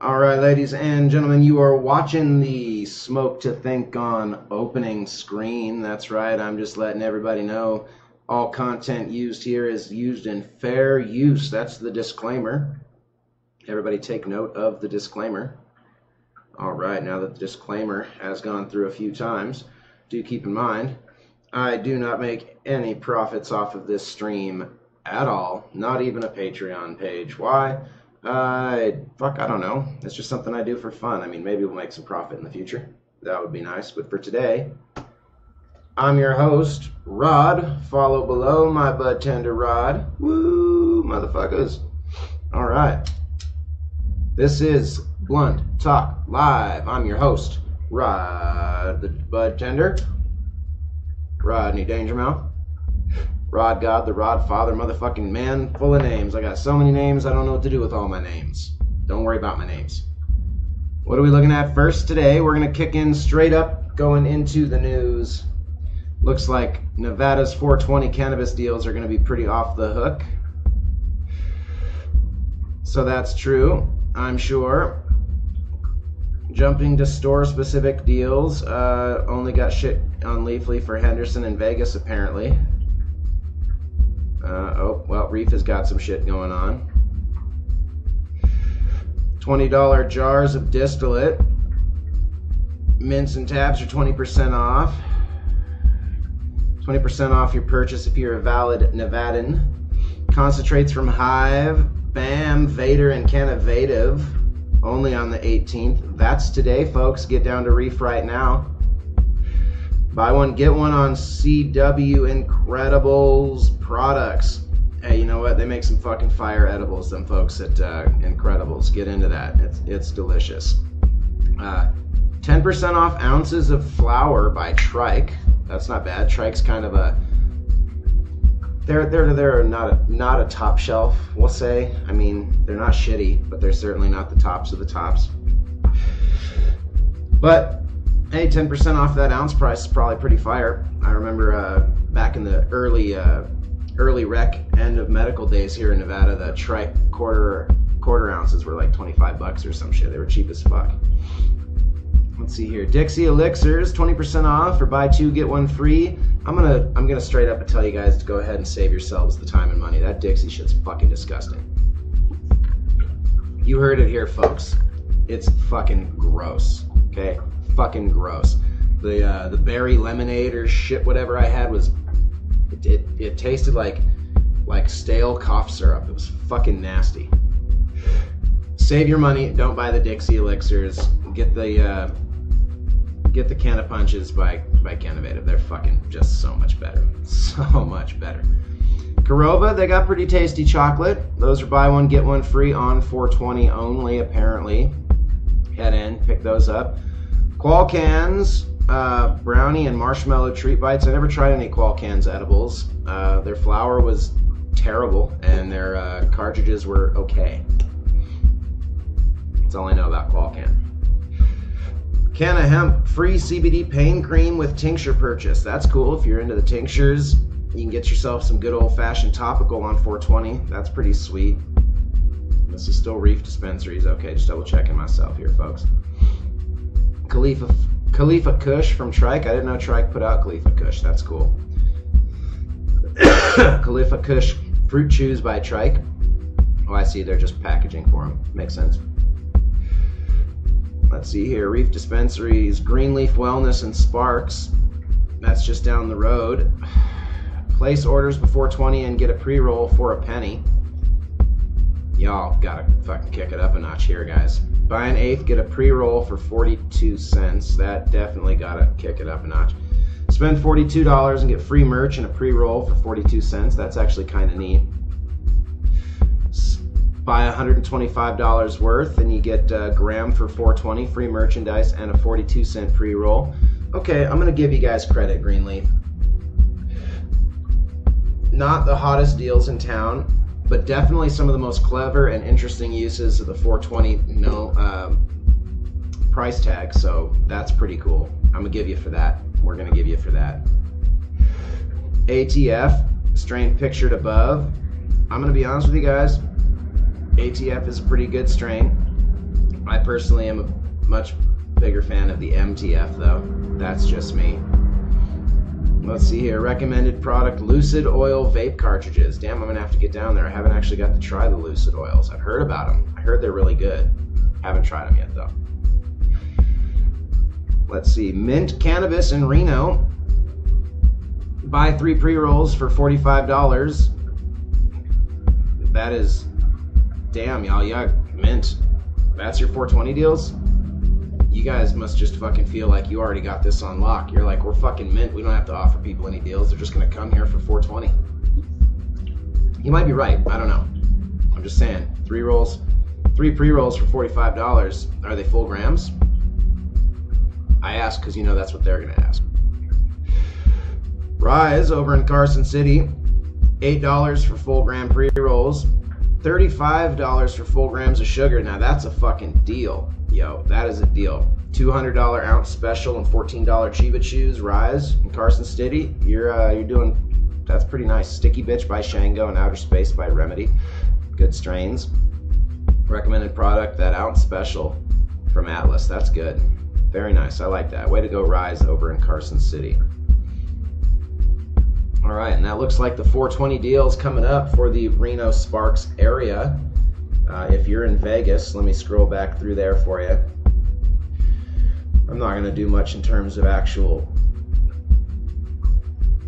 All right, ladies and gentlemen, you are watching the Smoke to Think on opening screen. That's right, I'm just letting everybody know all content used here is used in fair use. That's the disclaimer. Everybody take note of the disclaimer. All right, now that the disclaimer has gone through a few times, do keep in mind, I do not make any profits off of this stream at all, not even a Patreon page. Why? I don't know. It's just something I do for fun. I mean, maybe we'll make some profit in the future. That would be nice. But for today, I'm your host, Rod. Follow below my Budtender Rod. Woo, motherfuckers. All right. This is Blunt Talk Live. I'm your host, Rod the Budtender. Rodney Dangermouth. Rod God, the Rod Father, motherfucking man full of names. I got so many names, I don't know what to do with all my names. Don't worry about my names. What are we looking at first today? We're going to kick in straight up, going into the news. Looks like Nevada's 420 cannabis deals are going to be pretty off the hook. So that's true, I'm sure. Jumping to store-specific deals. Only got shit on Leafly for Henderson and Vegas, apparently. Oh, well, Reef has got some shit going on. $20 jars of distillate. Mints and tabs are 20% off. 20% off your purchase if you're a valid Nevadan. Concentrates from Hive, Bam, Vader, and Canavative. Only on the 18th. That's today, folks. Get down to Reef right now. Buy one, get one on CW Incredibles products. Hey, you know what? They make some fucking fire edibles, them folks at Incredibles. Get into that. It's delicious. 10% off ounces of flour by Trike. That's not bad. Trike's kind of a... They're not a top shelf, we'll say. I mean, they're not shitty, but they're certainly not the tops of the tops. But hey, 10% off that ounce price is probably pretty fire. I remember back in the early rec end of medical days here in Nevada, the Trike quarter ounces were like 25 bucks or some shit. They were cheap as fuck. Let's see here. Dixie Elixirs, 20% off, or buy two get one free. I'm gonna straight up tell you guys to go ahead and save yourselves the time and money. That Dixie shit's fucking disgusting. You heard it here, folks. It's fucking gross. Okay, fucking gross. The berry lemonade or shit, whatever I had was, it tasted like stale cough syrup. It was fucking nasty. Save your money. Don't buy the Dixie Elixirs. Get the Canna Punches by Canavative. They're fucking just so much better. So much better. Korova, they got pretty tasty chocolate. Those are buy one, get one free on 420 only, apparently. Head in, pick those up. Qual Cans, brownie and marshmallow treat bites. I never tried any Qual Cans edibles. Their flour was terrible, and their cartridges were okay. That's all I know about Qual Can. Canna Hemp, free CBD pain cream with tincture purchase. That's cool. If you're into the tinctures, you can get yourself some good old-fashioned topical on 420. That's pretty sweet. This is still Reef dispensaries. Okay, just double checking myself here, folks. Khalifa Kush from Trike. I didn't know Trike put out Khalifa Kush. That's cool. Khalifa Kush fruit chews by Trike. Oh, I see. They're just packaging for them. Makes sense. Let's see here. Reef dispensaries, Greenleaf Wellness and Sparks. That's just down the road. Place orders before 20 and get a pre-roll for a penny. Y'all gotta fucking kick it up a notch here, guys. Buy an eighth, get a pre-roll for 42 cents. That definitely gotta kick it up a notch. Spend $42 and get free merch and a pre-roll for 42 cents. That's actually kind of neat. Buy $125 worth and you get a gram for $4.20, free merchandise, and a 42-cent pre-roll. Okay, I'm gonna give you guys credit, Greenleaf. Not the hottest deals in town, but definitely some of the most clever and interesting uses of the 420 price tag, so that's pretty cool. I'm gonna give you for that. We're gonna give you for that. ATF, strain pictured above. I'm gonna be honest with you guys, ATF is a pretty good strain. I personally am a much bigger fan of the MTF though. That's just me. Let's see here. Recommended product, Lucid Oil vape cartridges. Damn, I'm gonna have to get down there. I haven't actually got to try the Lucid Oils. I've heard about them. I heard they're really good. Haven't tried them yet though. Let's see. Mint Cannabis in Reno. Buy 3 pre-rolls for $45. That is, damn y'all, yeah, mint. That's your 420 deals? You guys must just fucking feel like you already got this on lock. You're like, we're fucking mint. We don't have to offer people any deals. They're just going to come here for 420. You might be right. I don't know. I'm just saying. 3 pre-rolls for $45. Are they full grams? I ask because you know that's what they're going to ask. Rise over in Carson City. $8 for full gram pre-rolls. $35 for full grams of sugar. Now that's a fucking deal. Yo, that is a deal. $200 ounce special and $14 Chiba Chews. Rise in Carson City. You're doing, that's pretty nice. Sticky Bitch by Shango and Outer Space by Remedy. Good strains. Recommended product, that ounce special from Atlas. That's good. Very nice. I like that. Way to go, Rise over in Carson City. All right, and that looks like the 420 deals coming up for the Reno Sparks area. If you're in Vegas, let me scroll back through there for you. I'm not going to do much in terms of actual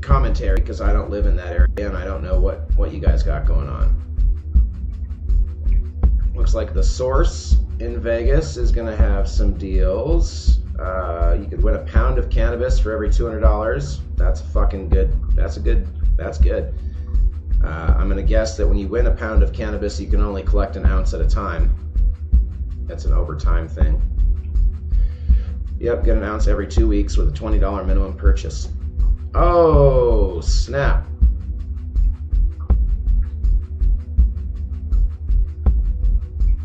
commentary because I don't live in that area and I don't know what you guys got going on. Looks like the Source in Vegas is going to have some deals. You could win a pound of cannabis for every $200. That's fucking good. That's good. I'm going to guess that when you win a pound of cannabis, you can only collect an ounce at a time. That's an overtime thing. Yep, get an ounce every 2 weeks with a $20 minimum purchase. Oh, snap.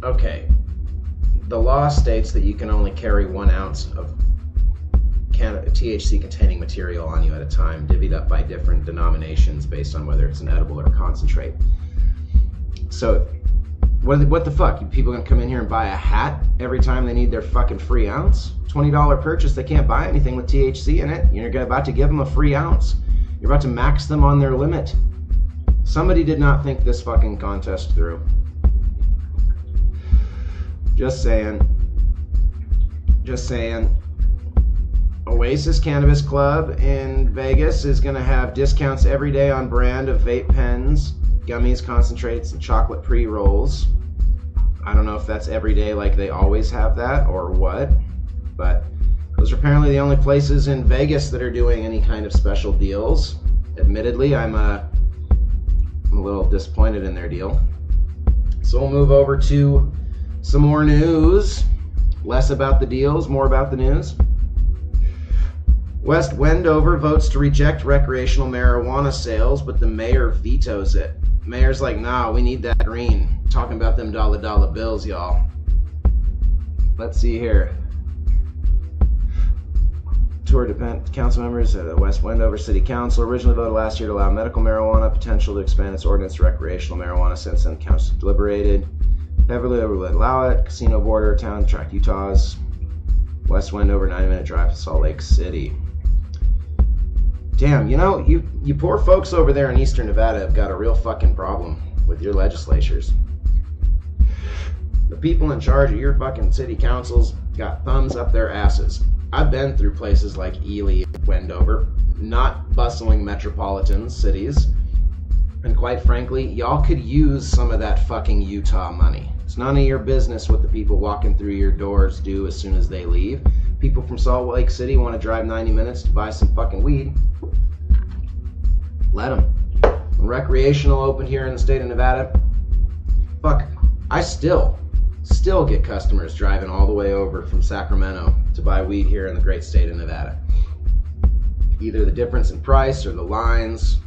Okay. The law states that you can only carry 1 ounce of THC containing material on you at a time, divvied up by different denominations based on whether it's an edible or a concentrate. So what the fuck? People gonna come in here and buy a hat every time they need their fucking free ounce? $20 purchase, they can't buy anything with THC in it. You're about to give them a free ounce. You're about to max them on their limit. Somebody did not think this fucking contest through. Just saying. Oasis Cannabis Club in Vegas is going to have discounts every day on brand of vape pens, gummies, concentrates, and chocolate pre-rolls. I don't know if that's every day like they always have that or what, but those are apparently the only places in Vegas that are doing any kind of special deals. Admittedly, I'm a little disappointed in their deal. So we'll move over to some more news. Less about the deals, more about the news. West Wendover votes to reject recreational marijuana sales, but the mayor vetoes it. Mayor's like, nah, we need that green. Talking about them dollar bills, y'all. Let's see here. Tour council members at the West Wendover City Council originally voted last year to allow medical marijuana, potential to expand its ordinance to recreational marijuana. Since then, the council deliberated. Beverly would allow it. Casino border, town, tract Utah's. West Wendover, 90-minute drive to Salt Lake City. Damn, you know, you poor folks over there in Eastern Nevada have got a real fucking problem with your legislatures. The people in charge of your fucking city councils got thumbs up their asses. I've been through places like Ely and Wendover, not bustling metropolitan cities, and quite frankly, y'all could use some of that fucking Utah money. It's none of your business what the people walking through your doors do as soon as they leave. People from Salt Lake City want to drive 90 minutes to buy some fucking weed. Let them. When recreational opened here in the state of Nevada, fuck, I still get customers driving all the way over from Sacramento to buy weed here in the great state of Nevada. Either the difference in price or the lines,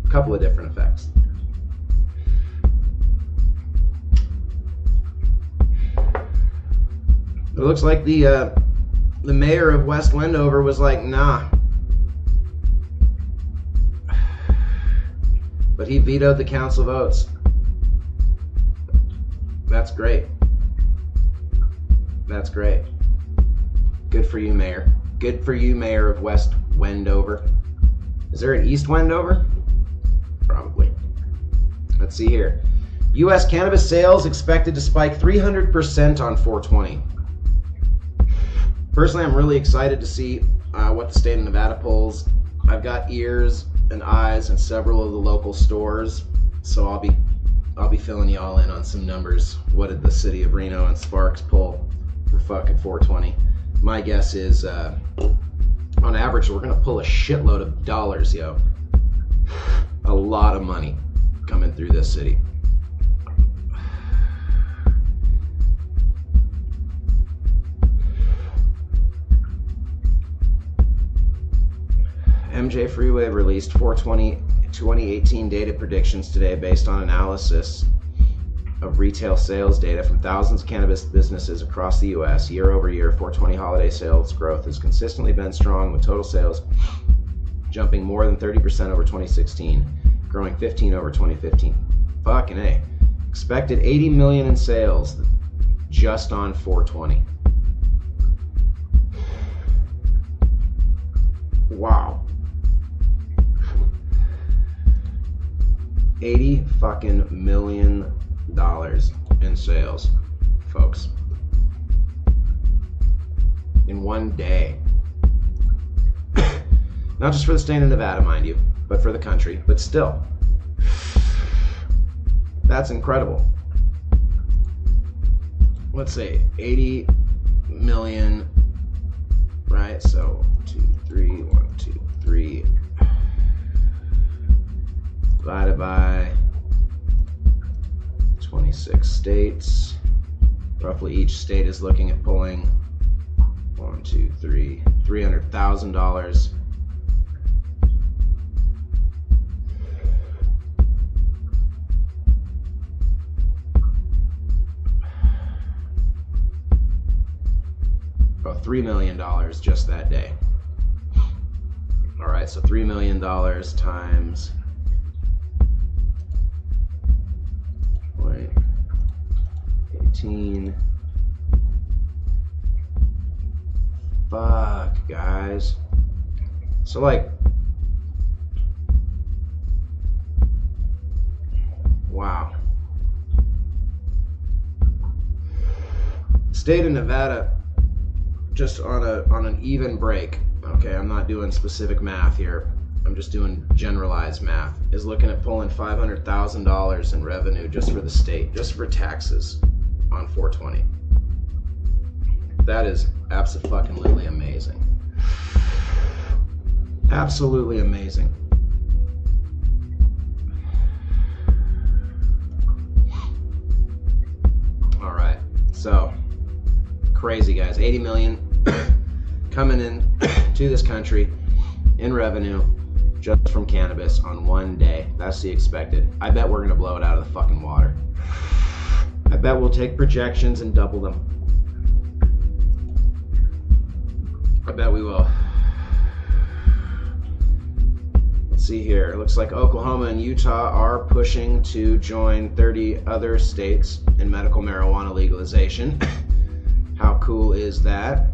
a couple of different effects. It looks like the mayor of West Wendover was like, nah. But he vetoed the council votes. That's great. That's great. Good for you, Mayor. Good for you, Mayor of West Wendover. Is there an East Wendover? Probably. Let's see here. U.S. cannabis sales expected to spike 300% on 420. Personally, I'm really excited to see what the state of Nevada pulls. I've got ears and eyes in several of the local stores, so I'll be filling you all in on some numbers. What did the city of Reno and Sparks pull for fucking 420? My guess is, on average, we're gonna pull a shitload of dollars, yo. A lot of money coming through this city. MJ Freeway released 420 2018 data predictions today based on analysis of retail sales data from thousands of cannabis businesses across the U.S. Year over year, 420 holiday sales growth has consistently been strong, with total sales jumping more than 30% over 2016, growing 15% over 2015. Fucking A. Expected 80 million in sales just on 420. Wow. 80 fucking million dollars in sales, folks, in one day. Not just for the state of Nevada, mind you, but for the country. But still, that's incredible. Let's say 80 million, right? So 1, 2, 3 divided by 26 states. Roughly each state is looking at pulling $300,000. About $3 million just that day. All right, so $3 million times 0.18. Fuck, guys. So like, wow. State of Nevada, just on an even break, okay, I'm not doing specific math here, I'm just doing generalized math, is looking at pulling $500,000 in revenue just for the state, just for taxes on 420. That is abso-fucking-lutely amazing. Absolutely amazing. All right, so crazy, guys. 80 million coming in to this country in revenue just from cannabis on one day. That's the expected. I bet we're gonna blow it out of the fucking water. I bet we'll take projections and double them. I bet we will. Let's see here. It looks like Oklahoma and Utah are pushing to join 30 other states in medical marijuana legalization. How cool is that?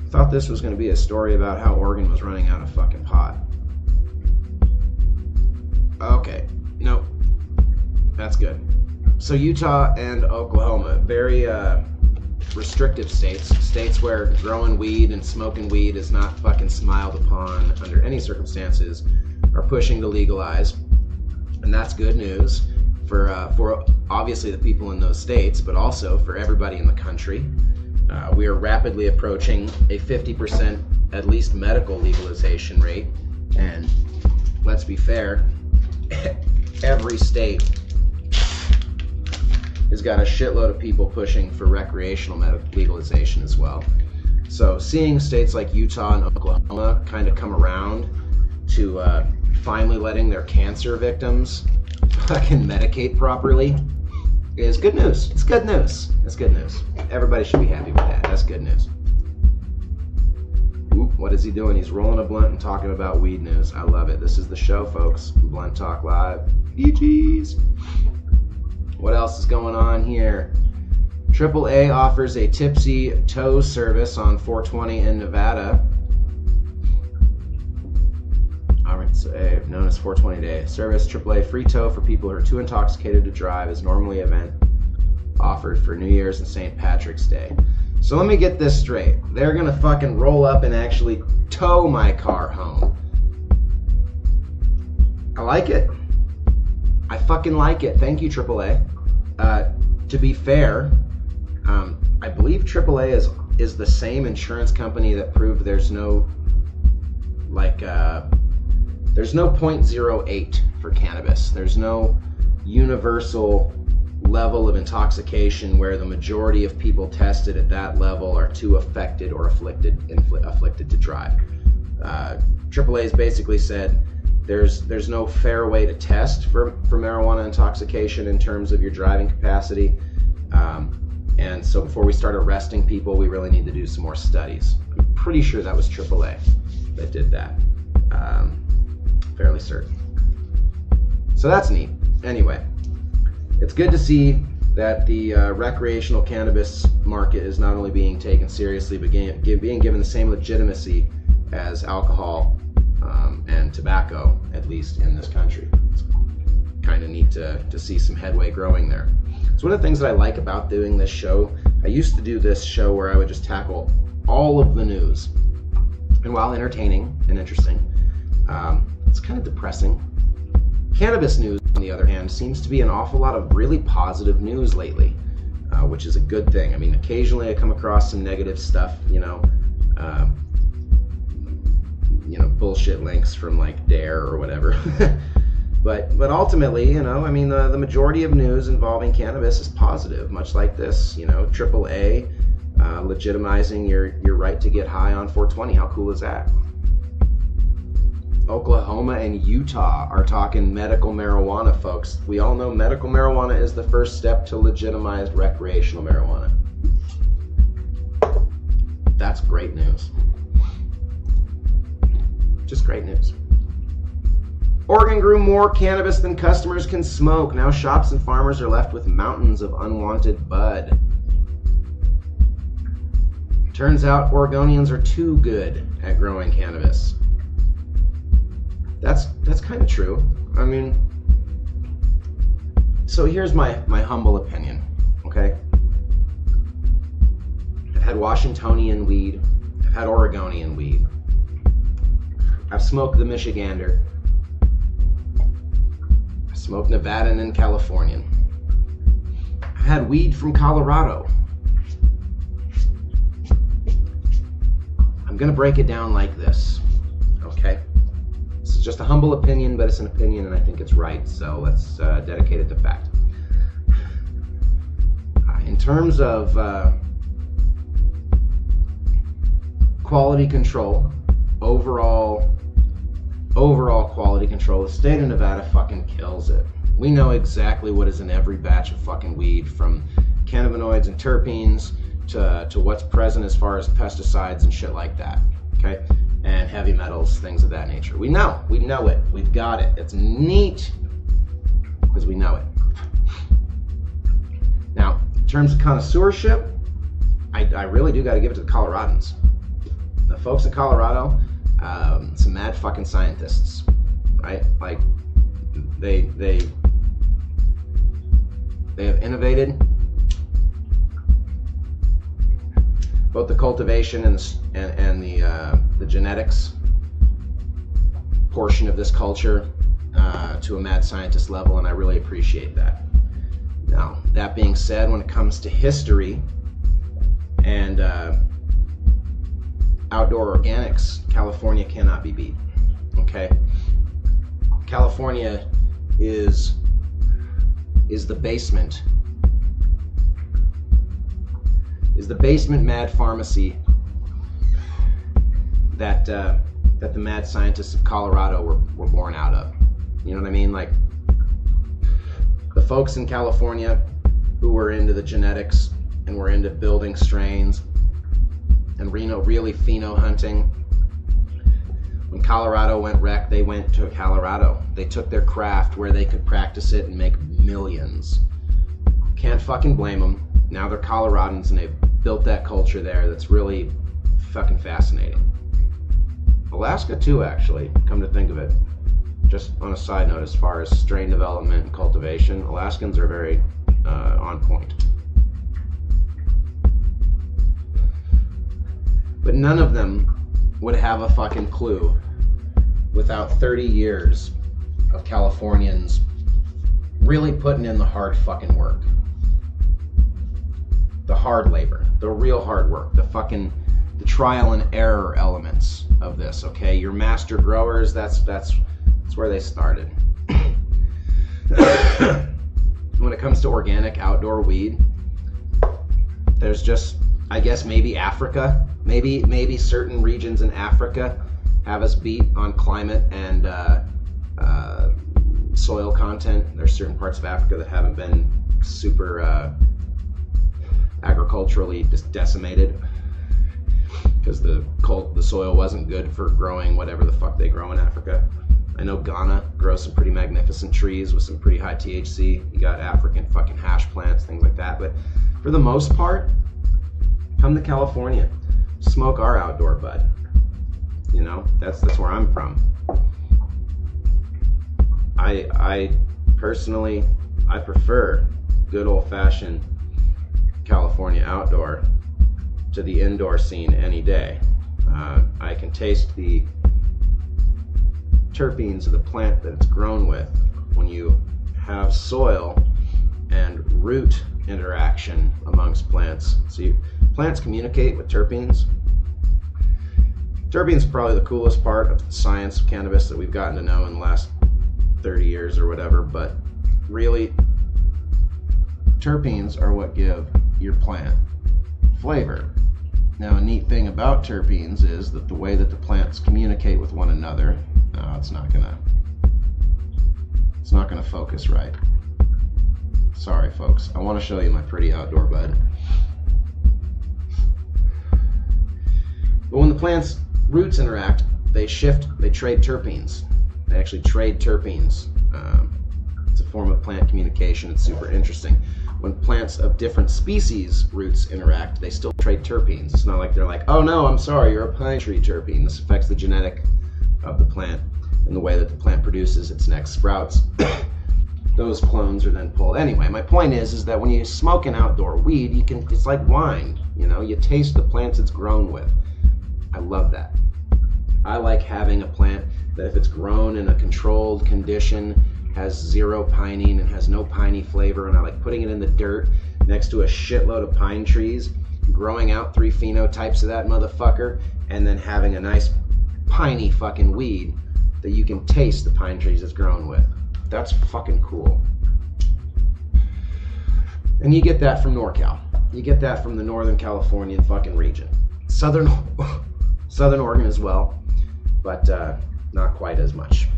Thought this was going to be a story about how Oregon was running out of fucking pot. Okay, nope. That's good. So Utah and Oklahoma, very restrictive states where growing weed and smoking weed is not fucking smiled upon under any circumstances, are pushing to legalize, and that's good news for obviously the people in those states, but also for everybody in the country. We are rapidly approaching a 50% at least medical legalization rate, and let's be fair, every state has got a shitload of people pushing for recreational medical legalization as well. So seeing states like Utah and Oklahoma kind of come around to finally letting their cancer victims fucking medicate properly is good news. It's good news. It's good news. Everybody should be happy with that. That's good news. Oop, what is he doing? He's rolling a blunt and talking about weed news. I love it. This is the show, folks. Blunt Talk Live. Peaches. What else is going on here? AAA offers a tipsy tow service on 420 in Nevada. Alright, so known as 420 Day service. AAA free tow for people who are too intoxicated to drive is normally an event offered for New Year's and St. Patrick's Day. So let me get this straight. They're gonna fucking roll up and actually tow my car home. I like it. I fucking like it. Thank you, AAA. To be fair, I believe AAA is the same insurance company that proved there's no there's no 0.08 for cannabis. There's no universal level of intoxication where the majority of people tested at that level are too affected or afflicted to drive. AAA's basically said there's no fair way to test for marijuana intoxication in terms of your driving capacity. And so before we start arresting people, we really need to do some more studies. I'm pretty sure that was AAA that did that. Fairly certain. So that's neat. Anyway, it's good to see that the recreational cannabis market is not only being taken seriously, but being given the same legitimacy as alcohol and tobacco, at least in this country. It's kind of neat to see some headway growing there. So one of the things that I like about doing this show, I used to do this show where I would just tackle all of the news. And while entertaining and interesting, it's kind of depressing. Cannabis news, on the other hand, seems to be an awful lot of really positive news lately, which is a good thing. I mean, occasionally I come across some negative stuff, bullshit links from like Dare or whatever. But ultimately, the majority of news involving cannabis is positive, much like this, AAA legitimizing your right to get high on 420. How cool is that? Oklahoma and Utah are talking medical marijuana, folks. We all know medical marijuana is the first step to legitimized recreational marijuana. That's great news. Just great news. Oregon grew more cannabis than customers can smoke. Now shops and farmers are left with mountains of unwanted bud. Turns out Oregonians are too good at growing cannabis. That's kind of true. I mean, so here's my humble opinion, okay? I've had Washingtonian weed. I've had Oregonian weed. I've smoked the Michigander. I smoked Nevadan and Californian. I've had weed from Colorado. I'm gonna break it down like this, okay? This is just a humble opinion, but it's an opinion and I think it's right, so let's dedicate it to fact. In terms of quality control, overall quality control, the state of Nevada fucking kills it. We know exactly what is in every batch of fucking weed, from cannabinoids and terpenes to what's present as far as pesticides and shit like that, okay? And heavy metals, things of that nature. We know it, we've got it. It's neat because we know it. Now, in terms of connoisseurship, I really do got to give it to the Coloradans. The folks in Colorado, some mad fucking scientists, right? Like, they have innovated both the cultivation and the genetics portion of this culture to a mad scientist level, and I really appreciate that. Now, that being said, when it comes to history and outdoor organics, California cannot be beat, okay? California is the basement mad pharmacy that the mad scientists of Colorado were born out of. You know what I mean? Like, the folks in California who were into the genetics and were into building strains and really pheno hunting, When Colorado went wreck, they went to Colorado. They took their craft where they could practice it and make millions. Can't fucking blame them. Now they're Coloradans and they've built that culture there that's really fucking fascinating. Alaska too, actually, come to think of it. Just on a side note, as far as strain development and cultivation, Alaskans are very on point. But none of them would have a fucking clue without 30 years of Californians really putting in the hard fucking work. The hard labor, the real hard work, the trial and error elements of this, okay? Your master growers, that's where they started. When it comes to organic outdoor weed, there's just, I guess maybe Africa, maybe certain regions in Africa have us beat on climate and soil content. There's certain parts of Africa that haven't been super agriculturally decimated because the soil wasn't good for growing whatever the fuck they grow in Africa. I know Ghana grows some pretty magnificent trees with some pretty high THC. You got African fucking hash plants, things like that. But for the most part, come to California, smoke our outdoor bud. You know, that's where I'm from. I personally, I prefer good old-fashioned California outdoor to the indoor scene any day. I can taste the terpenes of the plant that it's grown with when you have soil and root interaction amongst plants. So plants communicate with terpenes. Terpenes are probably the coolest part of the science of cannabis that we've gotten to know in the last 30 years or whatever, but really terpenes are what give your plant flavor. Now, a neat thing about terpenes is that the way that the plants communicate with one another, it's not gonna focus right. Sorry, folks. I want to show you my pretty outdoor bud. But when the plant's roots interact, they trade terpenes. They actually trade terpenes. It's a form of plant communication. It's super interesting. When plants of different species roots interact, they still trade terpenes. It's not like they're like, oh no, I'm sorry, you're a pine tree terpene. This affects the genetic of the plant and the way that the plant produces its next sprouts. Those clones are then pulled. Anyway, my point is that when you smoke an outdoor weed, it's like wine. You know, you taste the plants it's grown with. I love that. I like having a plant that if it's grown in a controlled condition, has zero pining and has no piney flavor, and I like putting it in the dirt next to a shitload of pine trees, growing out 3 phenotypes of that motherfucker, and then having a nice piney fucking weed that you can taste the pine trees it's grown with. That's fucking cool. And you get that from NorCal. You get that from the Northern Californian fucking region. Southern Oregon as well, but not quite as much.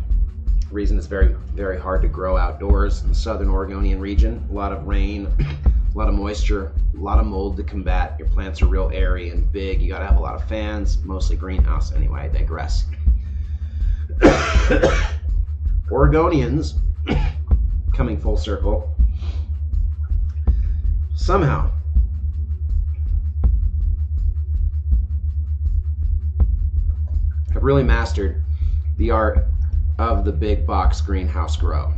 The reason it's very, very hard to grow outdoors in the Southern Oregonian region. A lot of rain, a lot of moisture, a lot of mold to combat. Your plants are real airy and big. You gotta have a lot of fans, mostly greenhouse. Anyway, I digress. Oregonians, coming full circle, somehow have really mastered the art of the big box greenhouse grow.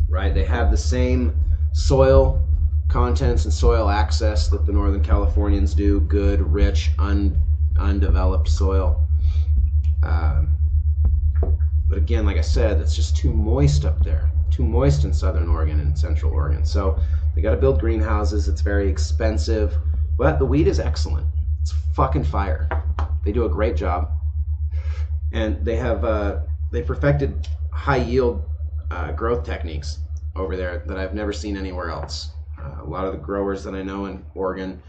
Right? They have the same soil contents and soil access that the Northern Californians do. Good, rich, undeveloped soil. But again, like I said, it's just too moist up there. Too moist in Southern Oregon and Central Oregon. So they got to build greenhouses. It's very expensive, but the weed is excellent. It's fucking fire. They do a great job, and they have they perfected high yield growth techniques over there that I've never seen anywhere else. A lot of the growers that I know in Oregon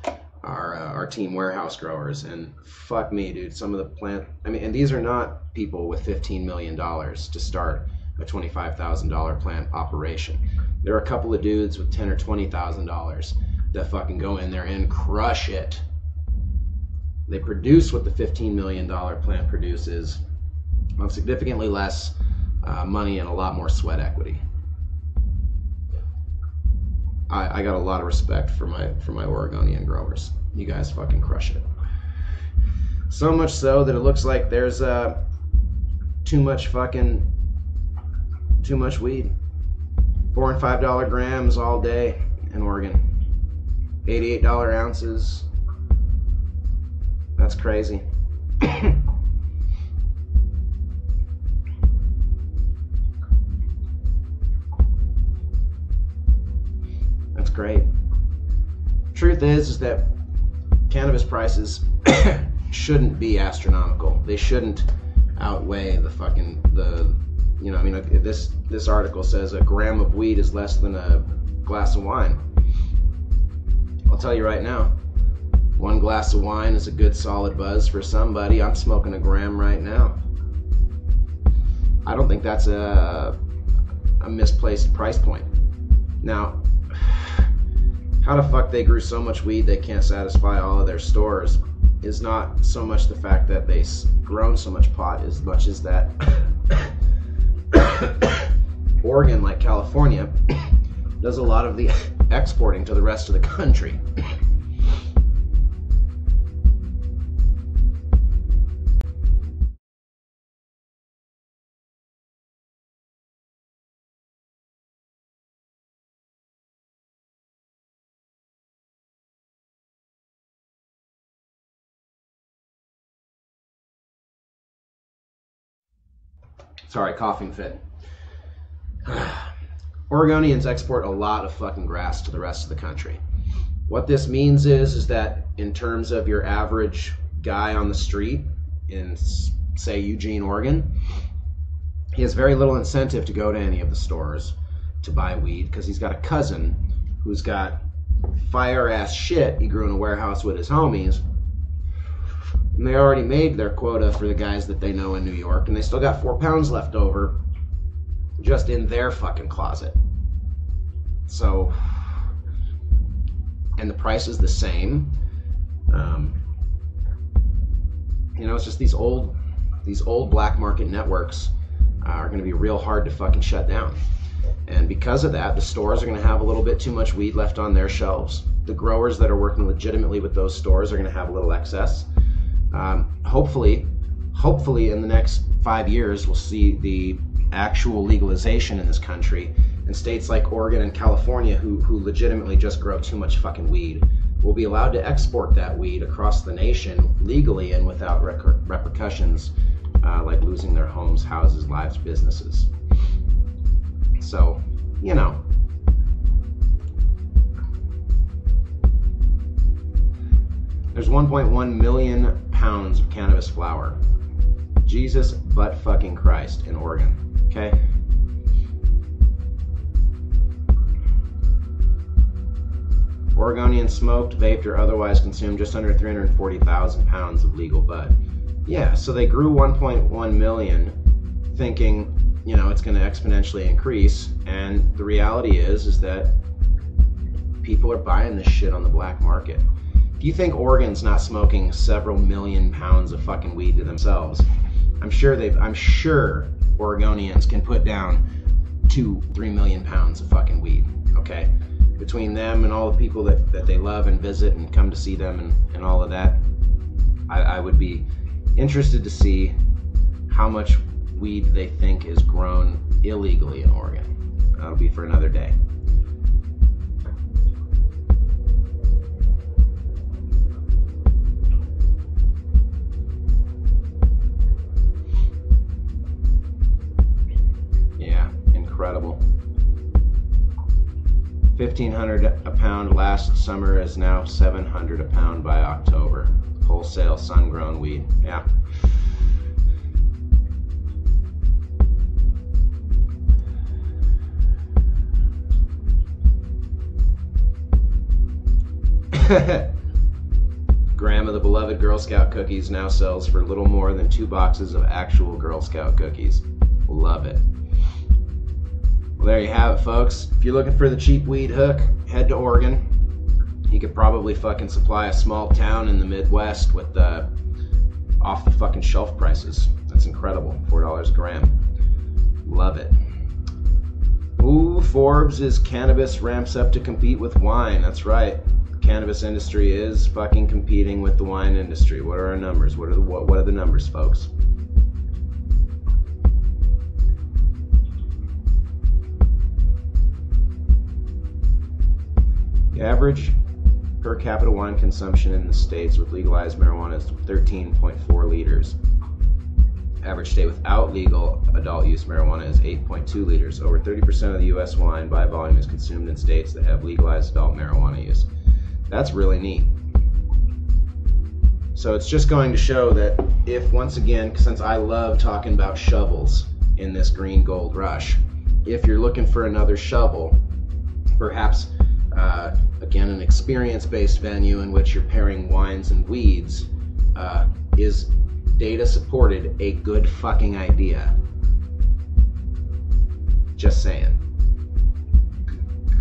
are team warehouse growers, and fuck me, dude, some of the and these are not people with $15 million to start a $25,000 plant operation. There are a couple of dudes with $10,000 or $20,000 that fucking go in there and crush it. They produce what the $15 million plant produces on significantly less money and a lot more sweat equity. I got a lot of respect for my Oregonian growers. You guys fucking crush it. So much so that it looks like there's too much weed. $4 and $5 grams all day in Oregon. $88 ounces. That's crazy. That's great. Truth is that cannabis prices shouldn't be astronomical. They shouldn't outweigh this article says a gram of weed is less than a glass of wine. I'll tell you right now, one glass of wine is a good solid buzz for somebody. I'm smoking a gram right now. I don't think that's a misplaced price point. Now, how the fuck they grew so much weed they can't satisfy all of their stores is not so much the fact that they grown so much pot as much as that Oregon, like California, does a lot of the exporting to the rest of the country. Sorry, coughing fit. Oregonians export a lot of fucking grass to the rest of the country. What this means is that in terms of your average guy on the street in, say, Eugene, Oregon, he has very little incentive to go to any of the stores to buy weed because he's got a cousin who's got fire-ass shit he grew in a warehouse with his homies. And they already made their quota for the guys that they know in New York, and they still got 4 pounds left over just in their fucking closet. So, and the price is the same. It's just these old black market networks are going to be real hard to fucking shut down. And because of that, the stores are going to have a little bit too much weed left on their shelves. The growers that are working legitimately with those stores are going to have a little excess. Hopefully in the next 5 years, we'll see the actual legalization in this country, and states like Oregon and California who legitimately just grow too much fucking weed will be allowed to export that weed across the nation legally and without repercussions like losing their homes, houses, lives, businesses. So, there's 1.1 million pounds of cannabis flower. Jesus butt fucking Christ in Oregon, okay? Oregonians smoked, vaped, or otherwise consumed just under 340,000 pounds of legal bud. Yeah, so they grew 1.1 million thinking, it's going to exponentially increase, and the reality is that people are buying this shit on the black market. If you think Oregon's not smoking several million pounds of fucking weed to themselves, I'm sure Oregonians can put down 2-3 million pounds of fucking weed, okay? Between them and all the people that they love and visit and come to see them and all of that, I would be interested to see how much weed they think is grown illegally in Oregon. That'll be for another day. Incredible. $1,500 a pound last summer is now $700 a pound by October. Wholesale sun-grown weed. Yeah. Gram of the beloved Girl Scout cookies now sells for little more than 2 boxes of actual Girl Scout cookies. Love it. Well, there you have it, folks. If you're looking for the cheap weed hook, head to Oregon. You could probably fucking supply a small town in the Midwest with off the fucking shelf prices. That's incredible. $4 a gram. Love it. Ooh, Forbes' cannabis ramps up to compete with wine. That's right. The cannabis industry is fucking competing with the wine industry. What are our numbers? What are the numbers, folks? The average per capita wine consumption in the states with legalized marijuana is 13.4 liters. Average state without legal adult use marijuana is 8.2 liters. Over 30% of the U.S. wine by volume is consumed in states that have legalized adult marijuana use. That's really neat. So it's just going to show that if, once again, since I love talking about shovels in this green gold rush, if you're looking for another shovel, perhaps again, an experience-based venue in which you're pairing wines and weeds is data-supported a good fucking idea. Just saying.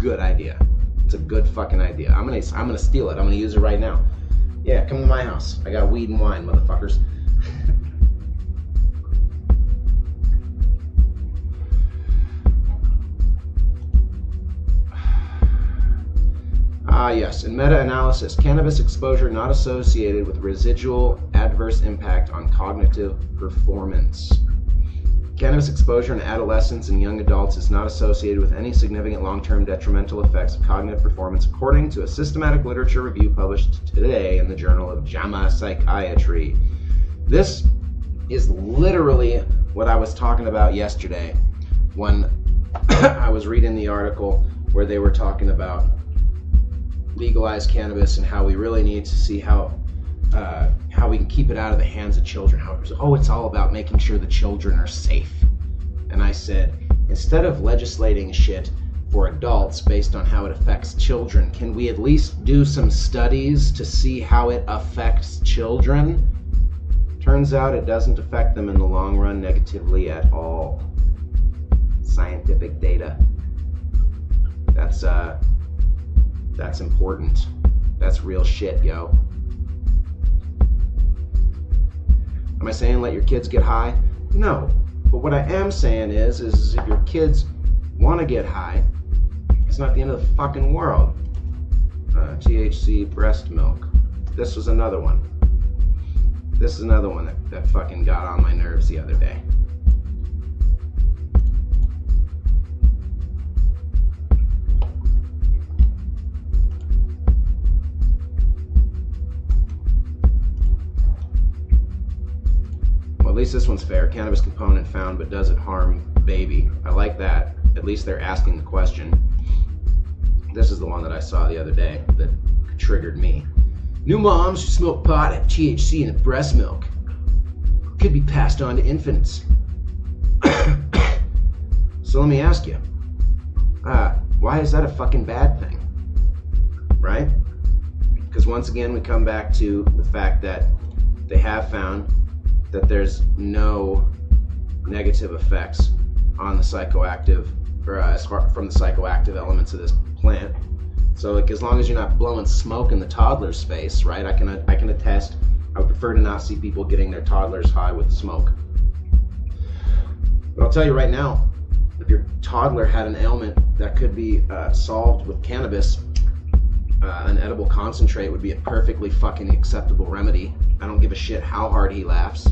Good idea. It's a good fucking idea. I'm gonna steal it. I'm gonna use it right now. Yeah, come to my house. I got weed and wine, motherfuckers. Yes, in meta-analysis, cannabis exposure not associated with residual adverse impact on cognitive performance. Cannabis exposure in adolescents and young adults is not associated with any significant long-term detrimental effects of cognitive performance, according to a systematic literature review published today in the Journal of JAMA Psychiatry. This is literally what I was talking about yesterday when I was reading the article where they were talking about legalized cannabis and how we really need to see how we can keep it out of the hands of children. It's all about making sure the children are safe. And I said, instead of legislating shit for adults based on how it affects children, can we at least do some studies to see how it affects children? Turns out it doesn't affect them in the long run negatively at all. Scientific data. That's important. That's real shit, yo. Am I saying let your kids get high? No. But what I am saying is if your kids want to get high, it's not the end of the fucking world. THC breast milk. This was another one. This is another one that fucking got on my nerves the other day. At least this one's fair. Cannabis component found, but does it harm baby? I like that. At least they're asking the question. This is the one that I saw the other day that triggered me. New moms who smoke pot have THC in breast milk. Could be passed on to infants. So let me ask you, why is that a fucking bad thing? Right? Because once again, we come back to the fact that they have found that there's no negative effects on the psychoactive, or from the psychoactive elements of this plant. So, like, as long as you're not blowing smoke in the toddler's face, right? I can attest. I would prefer to not see people getting their toddlers high with smoke. But I'll tell you right now, if your toddler had an ailment that could be solved with cannabis, an edible concentrate would be a perfectly fucking acceptable remedy. I don't give a shit how hard he laughs.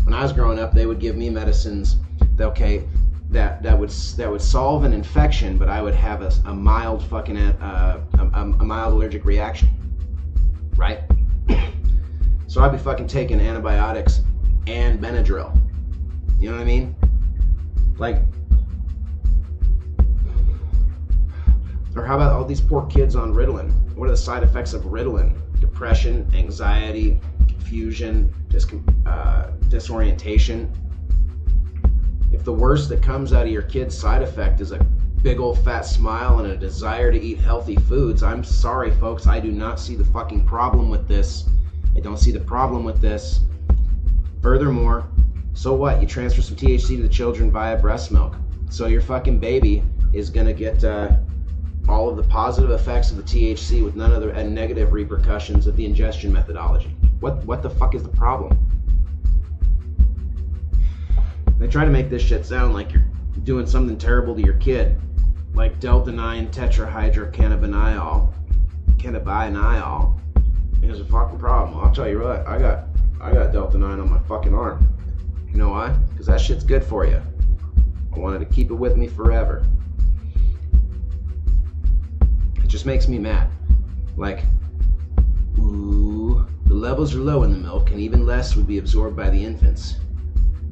When I was growing up, they would give me medicines that would solve an infection, but I would have a mild fucking a mild allergic reaction, right? So I'd be fucking taking antibiotics and Benadryl. You know what I mean? Like, or how about all these poor kids on Ritalin? What are the side effects of Ritalin? Depression, anxiety, confusion, disorientation. If the worst that comes out of your kid's side effect is a big old fat smile and a desire to eat healthy foods, I'm sorry, folks, I do not see the fucking problem with this. I don't see the problem with this. Furthermore, so what? You transfer some THC to the children via breast milk. So your fucking baby is gonna get all of the positive effects of the THC with none of the negative repercussions of the ingestion methodology. What the fuck is the problem? They try to make this shit sound like you're doing something terrible to your kid, like Delta-9 tetrahydrocannabinol. Is a fucking problem. I'll tell you what, I got Delta-9 on my fucking arm. You know why? Because that shit's good for you. I wanted to keep it with me forever. It just makes me mad. Like, ooh, the levels are low in the milk, and even less would be absorbed by the infants.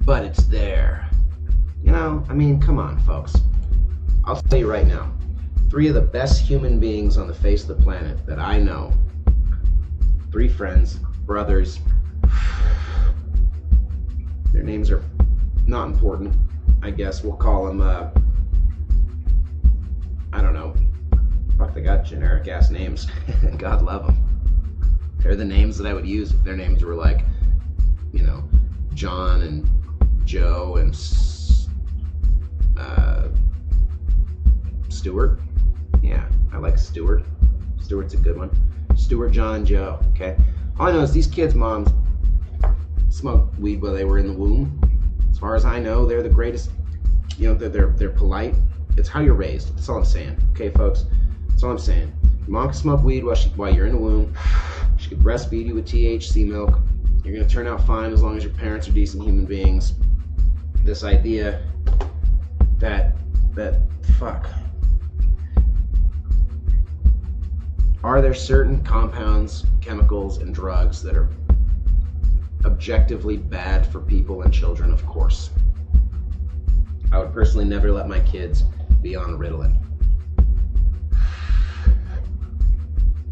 But it's there. You know, I mean, come on, folks. I'll tell you right now, 3 of the best human beings on the face of the planet that I know, 3 friends, brothers, their names are not important. I guess we'll call them, I don't know. Fuck, they got generic ass names. God love them. They're the names that I would use if their names were like, you know, John and Joe and Stuart. Yeah, I like Stuart. Stuart's a good one. Stuart, John, and Joe. Okay. All I know is these kids' moms smoked weed while they were in the womb. As far as I know, they're the greatest. You know, they're polite. It's how you're raised. That's all I'm saying. Okay, folks. That's all I'm saying. Your mom can smoke weed while you're in the womb. She could breastfeed you with THC milk. You're gonna turn out fine as long as your parents are decent human beings. This idea that fuck. Are there certain compounds, chemicals, and drugs that are objectively bad for people and children? Of course. I would personally never let my kids be on Ritalin.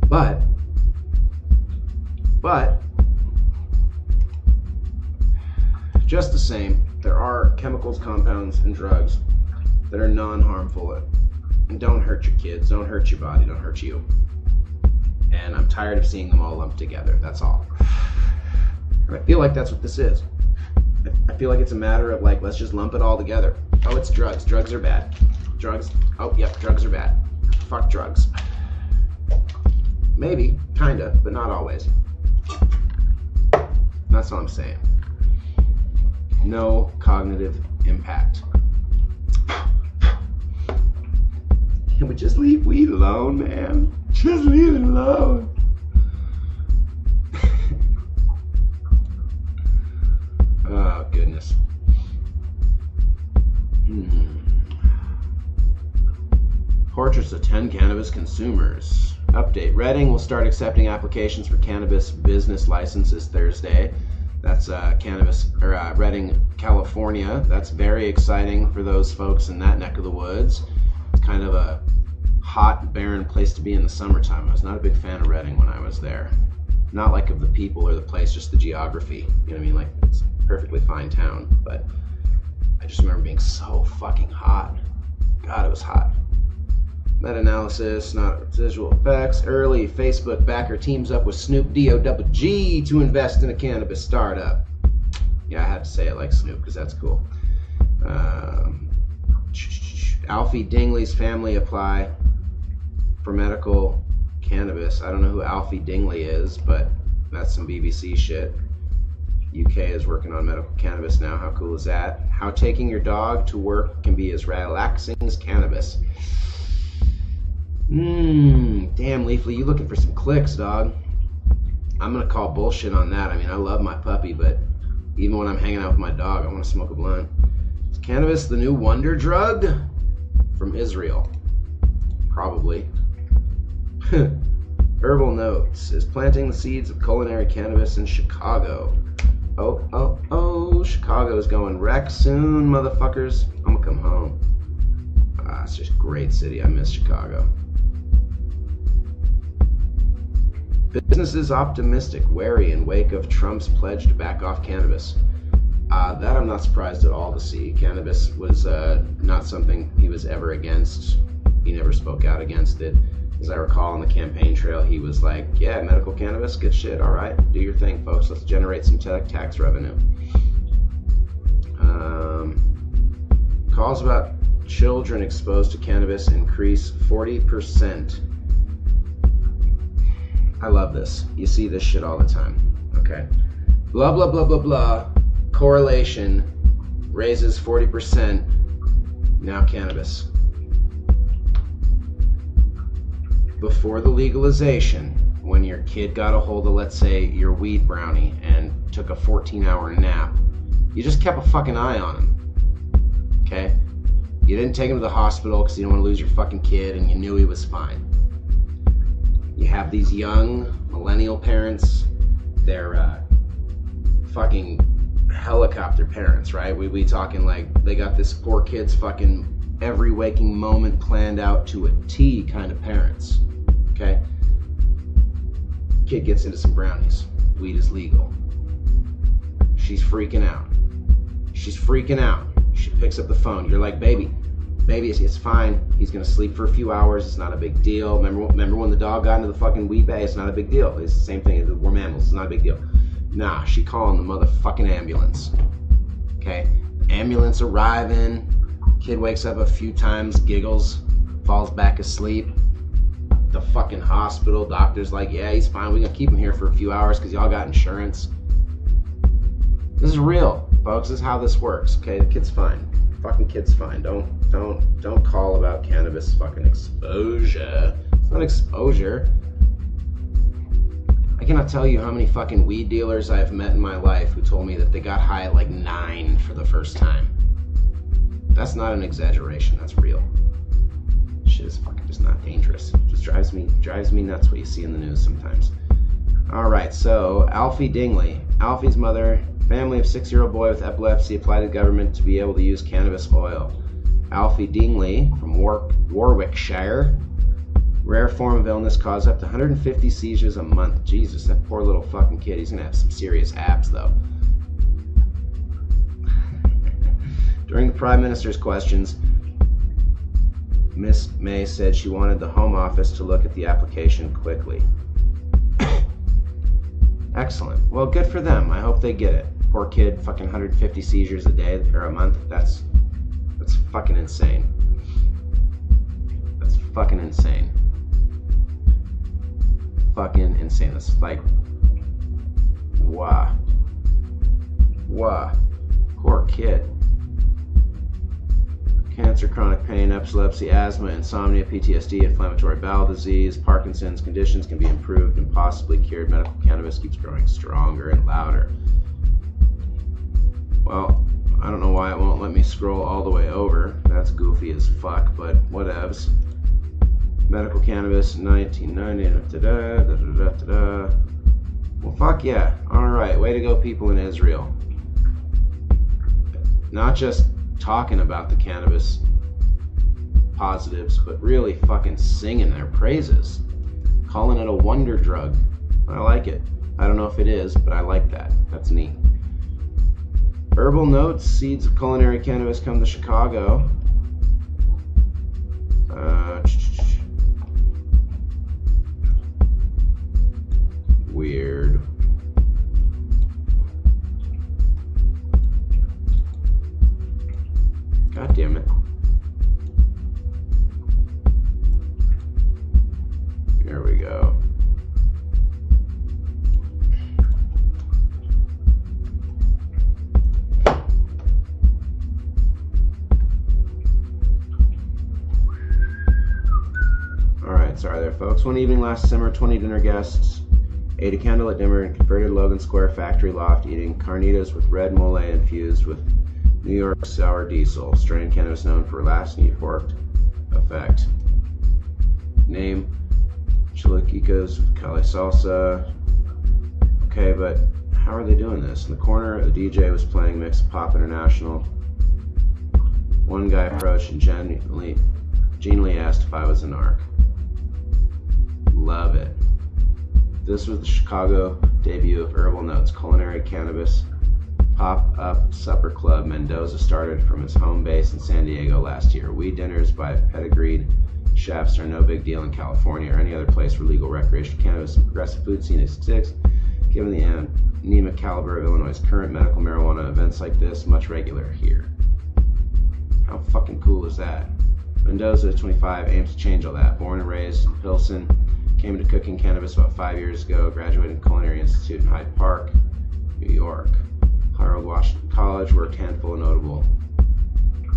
But just the same, there are chemicals, compounds, and drugs that are non-harmful and don't hurt your kids, don't hurt your body, don't hurt you. And I'm tired of seeing them all lumped together, that's all. And I feel like that's what this is. I feel like it's a matter of like, let's just lump it all together. Oh, it's drugs. Drugs are bad. Drugs. Oh, yep, drugs are bad. Fuck drugs. Maybe, kinda, but not always. That's all I'm saying. No cognitive impact. Can we just leave weed alone, man? Just leave it alone. Oh, goodness. Portraits of 10 cannabis consumers. Update. Redding will start accepting applications for cannabis business licenses Thursday. That's Redding, California. That's very exciting for those folks in that neck of the woods. It's kind of a hot, barren place to be in the summertime. I was not a big fan of Redding when I was there. Not like of the people or the place, just the geography. You know what I mean? Like, it's a perfectly fine town, but I just remember being so fucking hot. God, it was hot. Meta-analysis, not residual effects. Early Facebook backer teams up with Snoop D-O-double-G to invest in a cannabis startup. Yeah, I had to say it like Snoop because that's cool. Alfie Dingley's family apply for medical cannabis. I don't know who Alfie Dingley is, but that's some BBC shit. UK is working on medical cannabis now. How cool is that? How taking your dog to work can be as relaxing as cannabis. Damn, Leafly, you looking for some clicks, dog. I'm gonna call bullshit on that. I mean, I love my puppy, but even when I'm hanging out with my dog, I want to smoke a blunt. Is cannabis the new wonder drug? From Israel. Probably. Herbal Notes is planting the seeds of culinary cannabis in Chicago. Oh, Chicago's going wreck soon, motherfuckers. I'm gonna come home. It's just a great city. I miss Chicago. Businesses optimistic, wary in wake of Trump's pledge to back off cannabis. That I'm not surprised at all to see. Cannabis was not something he was ever against. He never spoke out against it. As I recall on the campaign trail, he was like, yeah, medical cannabis, good shit, all right, do your thing, folks. Let's generate some tax revenue. Calls about children exposed to cannabis increase 40%. I love this. You see this shit all the time. Okay. Blah, blah, blah, blah, blah. Correlation raises 40%, now cannabis. Before the legalization, when your kid got a hold of, let's say, your weed brownie and took a 14-hour nap, you just kept a fucking eye on him, okay? You didn't take him to the hospital because you didn't want to lose your fucking kid and you knew he was fine. You have these young millennial parents, they're fucking helicopter parents, right? We talking like they got this poor kid's fucking every waking moment planned out to a T kind of parents, okay? Kid gets into some brownies. Weed is legal. She's freaking out. She's freaking out. She picks up the phone. You're like, baby, it's fine. He's gonna sleep for a few hours. It's not a big deal. Remember when the dog got into the fucking weed bay? It's not a big deal. It's the same thing. We're mammals. It's not a big deal. Nah, she calling the motherfucking ambulance. Okay, ambulance arriving. Kid wakes up a few times, giggles, falls back asleep. The fucking hospital doctor's like, yeah, he's fine. We're gonna keep him here for a few hours because y'all got insurance. This is real, folks. This is how this works. Okay, the kid's fine. Fucking kid's fine. Don't call about cannabis fucking exposure. It's not exposure. I cannot tell you how many fucking weed dealers I've met in my life who told me that they got high at like 9 for the first time. That's not an exaggeration. That's real. Shit is fucking just not dangerous. It just drives me nuts what you see in the news sometimes. All right, so Alfie Dingley, Alfie's mother, family of 6-year-old boy with epilepsy, applied to the government to be able to use cannabis oil. Alfie Dingley from Warwickshire. Rare form of illness caused up to 150 seizures a month. Jesus, that poor little fucking kid. He's gonna have some serious abs though. During the Prime Minister's questions, Miss May said she wanted the Home Office to look at the application quickly. Excellent. Well, good for them. I hope they get it. Poor kid, fucking 150 seizures a day or a month. That's fucking insane. That's fucking insane. Fucking insane. That's like, wow. Wow. Poor kid. Cancer, chronic pain, epilepsy, asthma, insomnia, PTSD, inflammatory bowel disease, Parkinson's conditions can be improved and possibly cured. Medical cannabis keeps growing stronger and louder. Well, I don't know why it won't let me scroll all the way over. That's goofy as fuck, but whatevs. Medical cannabis, 1990. Well, fuck yeah. All right, way to go, people in Israel. Not just talking about the cannabis positives, but really fucking singing their praises, calling it a wonder drug. I like it. I don't know if it is, but I like that. That's neat. Herbal notes, seeds of culinary cannabis come to Chicago. Weird. God damn it. Here we go. Alright, sorry there folks. One evening last summer, 20 dinner guests ate a candlelit dinner in converted Logan Square factory loft, eating carnitas with red mole infused with New York sour diesel, strain cannabis known for lasting euphoric effect. Name, chilaquitas with Cali salsa. Okay, but how are they doing this? In the corner, the DJ was playing mixed pop international. One guy approached and genially asked if I was a narc. Love it. This was the Chicago debut of Herbal Notes Culinary Cannabis Pop-Up Supper Club. Mendoza started from his home base in San Diego last year. Weed dinners by pedigreed chefs are no big deal in California or any other place where legal recreational cannabis and progressive food scene exists. Given the anemic caliber of Illinois' current medical marijuana, events like this much regular here. How fucking cool is that? Mendoza, 25, aims to change all that. Born and raised in Pilsen, came into cooking cannabis about 5 years ago, graduated in Culinary Institute in Hyde Park, New York. Harold Washington College, where a handful of notable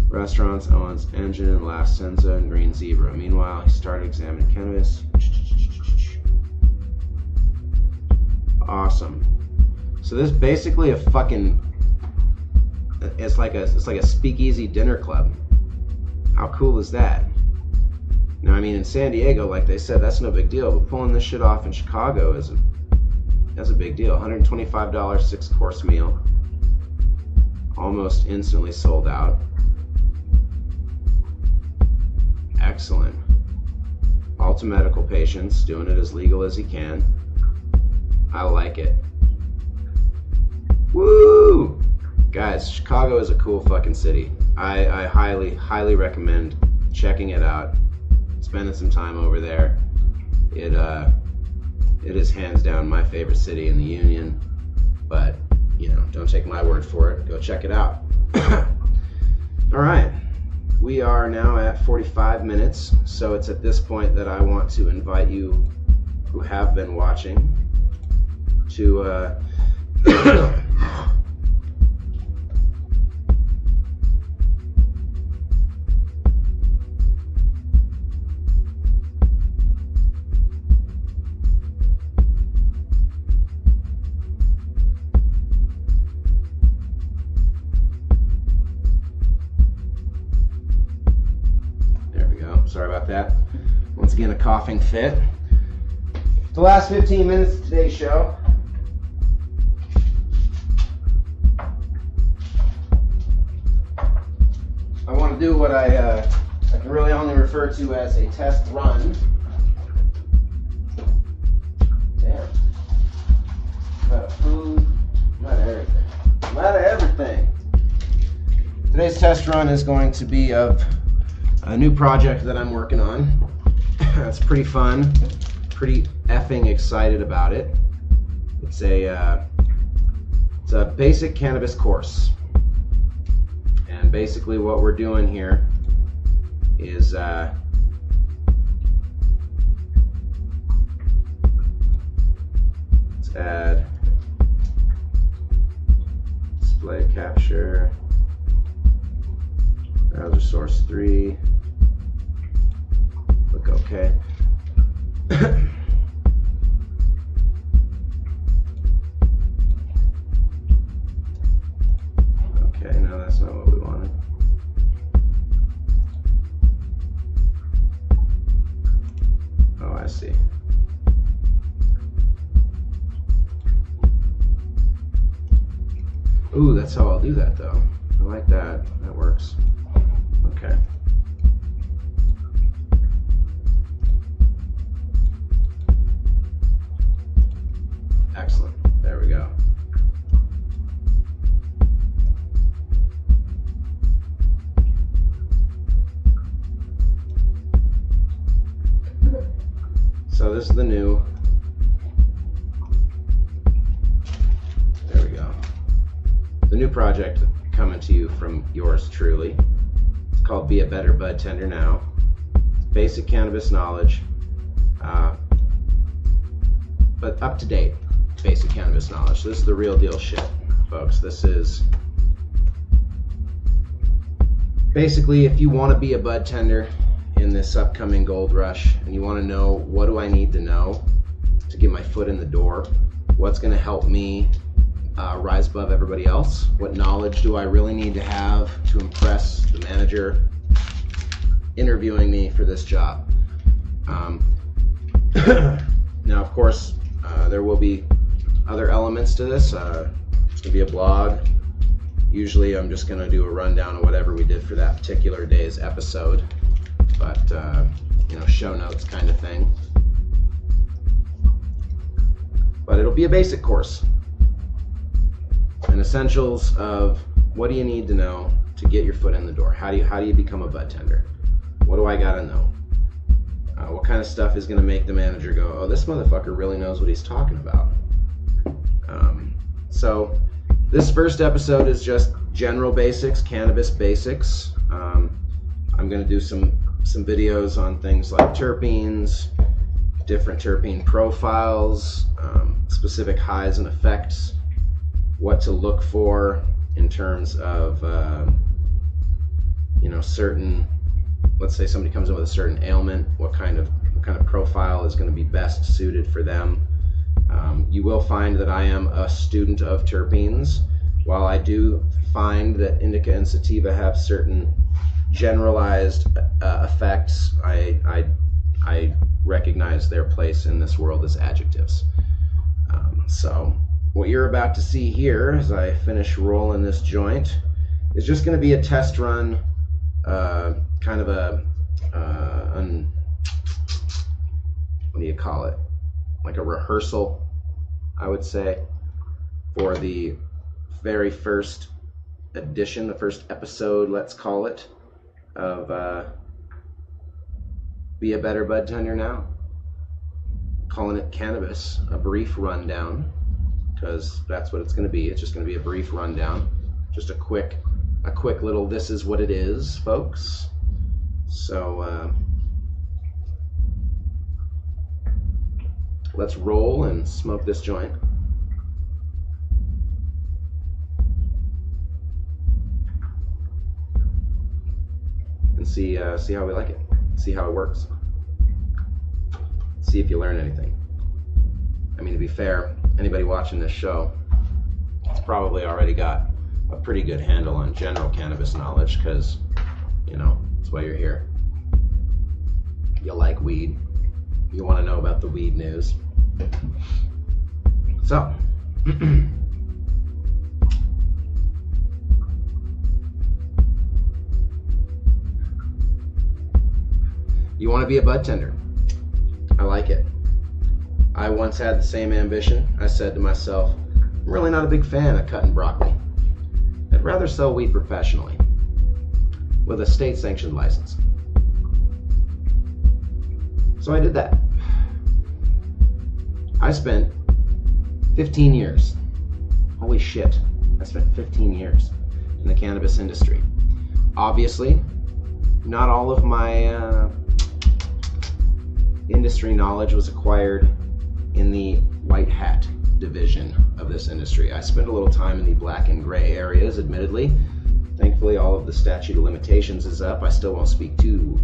restaurants: Owens Engine and La Senza and Green Zebra. Meanwhile, he started examining cannabis. Awesome. So this is basically a fucking, it's like a speakeasy dinner club. How cool is that? Now, I mean, in San Diego, like they said, that's no big deal, but pulling this shit off in Chicago that's a big deal. $125 6-course meal, almost instantly sold out. Excellent. All to medical patients, doing it as legal as he can. I like it. Woo! Guys, Chicago is a cool fucking city. I highly recommend checking it out, spending some time over there. It is hands down my favorite city in the Union, but you know, don't take my word for it. Go check it out. All right, we are now at 45 minutes, so it's at this point that I want to invite you who have been watching to sorry about that. Once again, a coughing fit. The last 15 minutes of today's show. I want to do what I can really only refer to as a test run. Damn. Not food, not everything. Not everything. Today's test run is going to be of a new project that I'm working on. It's pretty fun, pretty effing excited about it. It's a basic cannabis course, and basically what we're doing here is let's add display capture, browser source 3. Click OK. Okay, no, that's not what we wanted. Oh, I see. Ooh, that's how I'll do that, though. I like that. That works. Okay. Excellent. There we go. So this is the new. There we go. The new project coming to you from yours truly. It's called Be a Better Budtender Now. It's basic cannabis knowledge, but up to date basic cannabis knowledge. So this is the real deal shit, folks. This is basically, if you want to be a budtender in this upcoming gold rush and you want to know, what do I need to know to get my foot in the door? What's going to help me rise above everybody else? What knowledge do I really need to have to impress the manager interviewing me for this job? Now, of course, there will be other elements to this. It's going to be a blog. Usually I'm just going to do a rundown of whatever we did for that particular day's episode, but you know, show notes kind of thing. But it'll be a basic course, and essentials of what do you need to know to get your foot in the door. How do you become a budtender? What do I got to know? What kind of stuff is going to make the manager go, oh, this motherfucker really knows what he's talking about? So this first episode is just general basics, cannabis basics. I'm going to do some videos on things like terpenes, different terpene profiles, specific highs and effects, what to look for in terms of, certain, let's say somebody comes in with a certain ailment, what kind of profile is going to be best suited for them. You will find that I am a student of terpenes. While I do find that indica and sativa have certain generalized effects, I recognize their place in this world as adjectives. So what you're about to see here as I finish rolling this joint is just going to be a test run, kind of what do you call it? Like a rehearsal, I would say, for the very first edition, the first episode, let's call it, of Be a Better Budtender Now. Calling it Cannabis, a brief rundown, because that's what it's going to be. It's just going to be a brief rundown, just a quick little this is what it is, folks. So let's roll and smoke this joint. And see how we like it. See how it works. See if you learn anything. I mean, to be fair, anybody watching this show has probably already got a pretty good handle on general cannabis knowledge, because, that's why you're here. You like weed. You want to know about the weed news. So, you want to be a bud tender. I like it. I once had the same ambition. I said to myself, I'm really not a big fan of cutting broccoli. I'd rather sell weed professionally with a state-sanctioned license. So I did that. I spent 15 years. Holy shit. I spent 15 years in the cannabis industry. Obviously, not all of my industry knowledge was acquired in the white hat division of this industry. I spent a little time in the black and gray areas, admittedly. Thankfully, all of the statute of limitations is up. I still won't speak too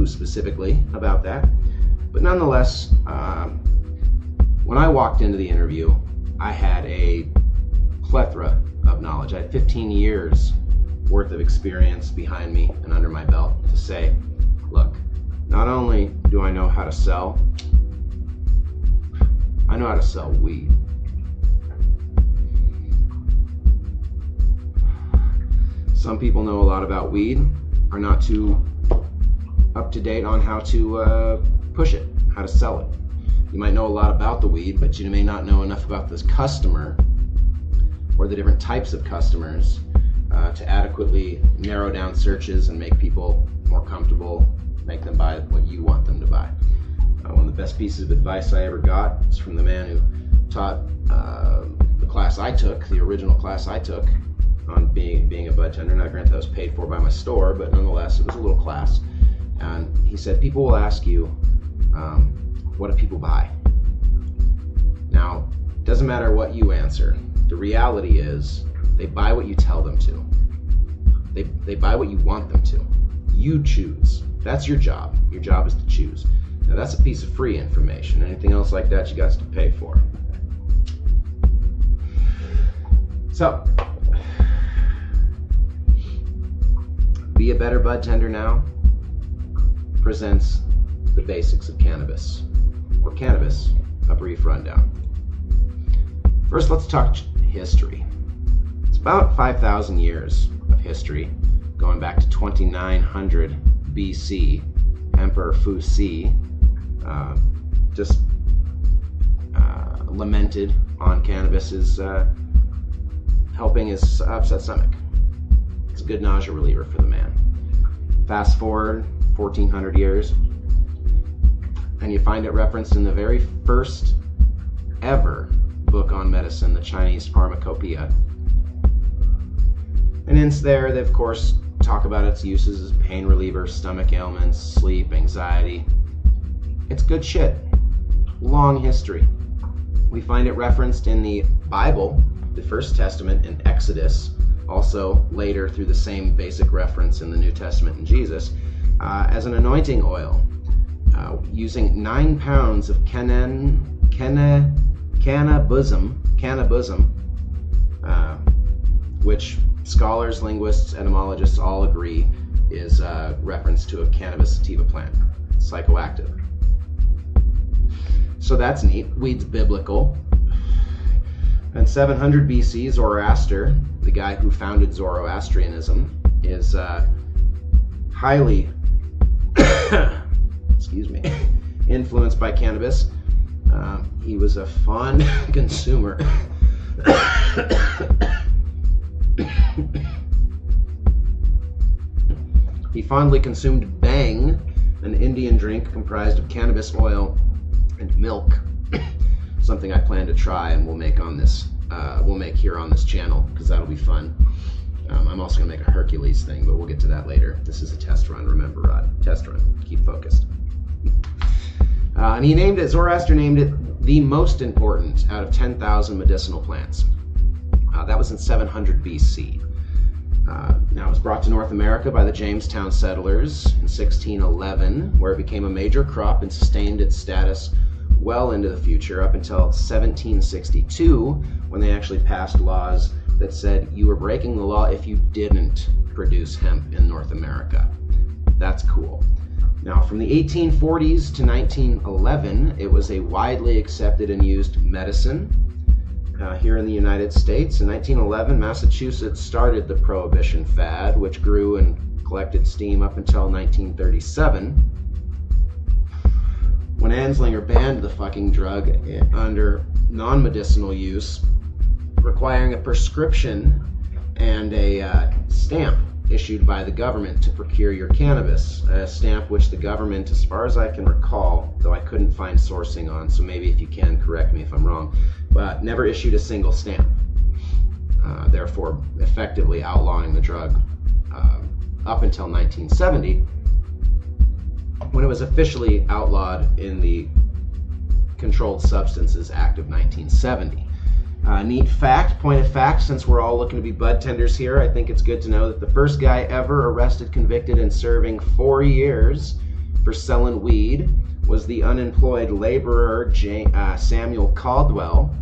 specifically about that. But nonetheless, when I walked into the interview, I had a plethora of knowledge. I had 15 years worth of experience behind me and under my belt to say, look, not only do I know how to sell, I know how to sell weed. Some people know a lot about weed, are not too up to date on how to push it, how to sell it. You might know a lot about the weed, but you may not know enough about this customer or the different types of customers to adequately narrow down searches and make people more comfortable, make them buy what you want them to buy. One of the best pieces of advice I ever got was from the man who taught the class I took, the original class I took on being a bud tender. Now, granted, that was paid for by my store, but nonetheless, it was a little class. And he said, people will ask you, what do people buy? Now, it doesn't matter what you answer. The reality is they buy what you tell them to. They buy what you want them to. You choose. That's your job. Your job is to choose. Now, that's a piece of free information. Anything else like that, you got to pay for. So, Be a Better Budtender Now presents the basics of cannabis, or Cannabis, a brief rundown. First, let's talk history. It's about 5,000 years of history, going back to 2900 BC. Emperor Fuxi just lamented on cannabis's helping his upset stomach. It's a good nausea reliever for the man. Fast forward 1400 years, and you find it referenced in the very first ever book on medicine, the Chinese Pharmacopoeia. And in there, they of course talk about its uses as pain reliever, stomach ailments, sleep, anxiety. It's good shit. Long history. We find it referenced in the Bible, the First Testament in Exodus, also later through the same basic reference in the New Testament in Jesus, as an anointing oil, using 9 pounds of cannabism, which scholars, linguists, etymologists all agree is reference to a cannabis sativa plant, psychoactive. So that's neat. Weed's biblical. In 700 BC, Zoroaster, the guy who founded Zoroastrianism, is highly excuse me, influenced by cannabis. He was a fond consumer. He fondly consumed bang, an Indian drink comprised of cannabis oil and milk. Something I plan to try and we'll make on this. We'll make here on this channel because that'll be fun. I'm also gonna make a Hercules thing, but we'll get to that later. This is a test run. Remember, Rod, test run. Keep focused. And he named it. Zoroaster named it the most important out of 10,000 medicinal plants. That was in 700 BC. Now it was brought to North America by the Jamestown settlers in 1611, where it became a major crop and sustained its status well into the future, up until 1762, when they actually passed laws that said you were breaking the law if you didn't produce hemp in North America. That's cool. Now, from the 1840s to 1911, it was a widely accepted and used medicine here in the United States. In 1911, Massachusetts started the Prohibition fad, which grew and collected steam up until 1937, when Anslinger banned the fucking drug under non-medicinal use, requiring a prescription and a stamp issued by the government to procure your cannabis, a stamp which the government, as far as I can recall, though I couldn't find sourcing on, so maybe if you can correct me if I'm wrong, but never issued a single stamp, therefore effectively outlawing the drug up until 1970, when it was officially outlawed in the Controlled Substances Act of 1970. Neat fact, point of fact, since we're all looking to be bud tenders here, I think it's good to know that the first guy ever arrested, convicted, and serving 4 years for selling weed was the unemployed laborer Samuel Caldwell,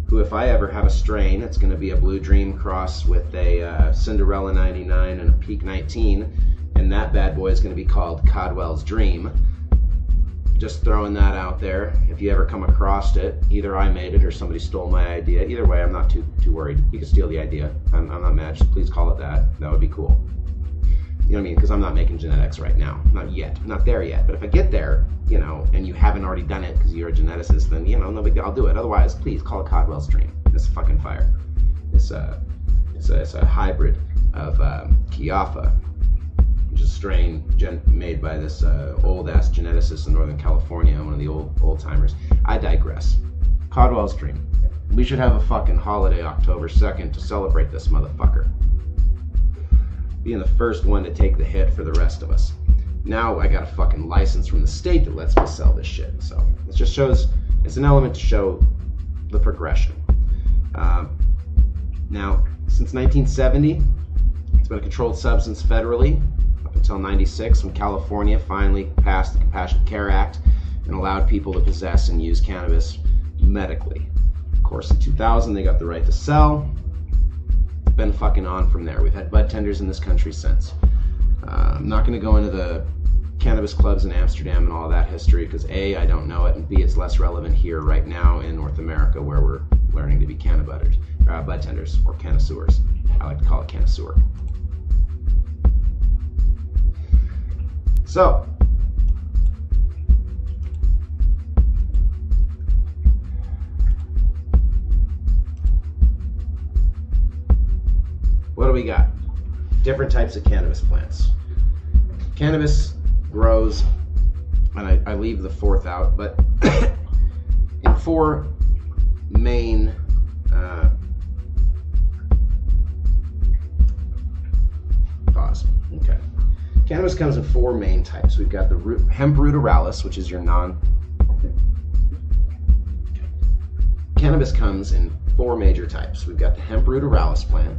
who, if I ever have a strain, it's going to be a Blue Dream cross with a Cinderella 99 and a Peak 19, and that bad boy is going to be called Caldwell's Dream. Just throwing that out there. If you ever come across it, either I made it or somebody stole my idea. Either way, I'm not too worried. You can steal the idea. I'm not mad. Just please call it that. That would be cool. You know what I mean? Because I'm not making genetics right now. Not yet. I'm not there yet. But if I get there, you know, and you haven't already done it because you're a geneticist, then, you know, no big deal. I'll do it. Otherwise, please call it Caldwell's Dream. It's fucking fire. It's a hybrid of Kiafa, which is a strain made by this old-ass geneticist in Northern California, one of the old-timers. I digress. Caldwell's Dream. We should have a fucking holiday October 2nd to celebrate this motherfucker. Being the first one to take the hit for the rest of us. Now I got a fucking license from the state that lets me sell this shit. So it just shows, it's an element to show the progression. Now, since 1970, it's been a controlled substance federally, until 96, when California finally passed the Compassionate Care Act and allowed people to possess and use cannabis medically. Of course, in 2000, they got the right to sell. It's been fucking on from there. We've had bud tenders in this country since. I'm not going to go into the cannabis clubs in Amsterdam and all that history because A, I don't know it, and B, it's less relevant here right now in North America where we're learning to be bud tenders, or connoisseurs. I like to call it connoisseur. So, what do we got? Different types of cannabis plants. Cannabis grows, and I leave the fourth out, but in 4 main pause. Okay. Cannabis comes in 4 main types. We've got the hemp ruderalis, which is your cannabis comes in 4 major types. We've got the hemp ruderalis plant,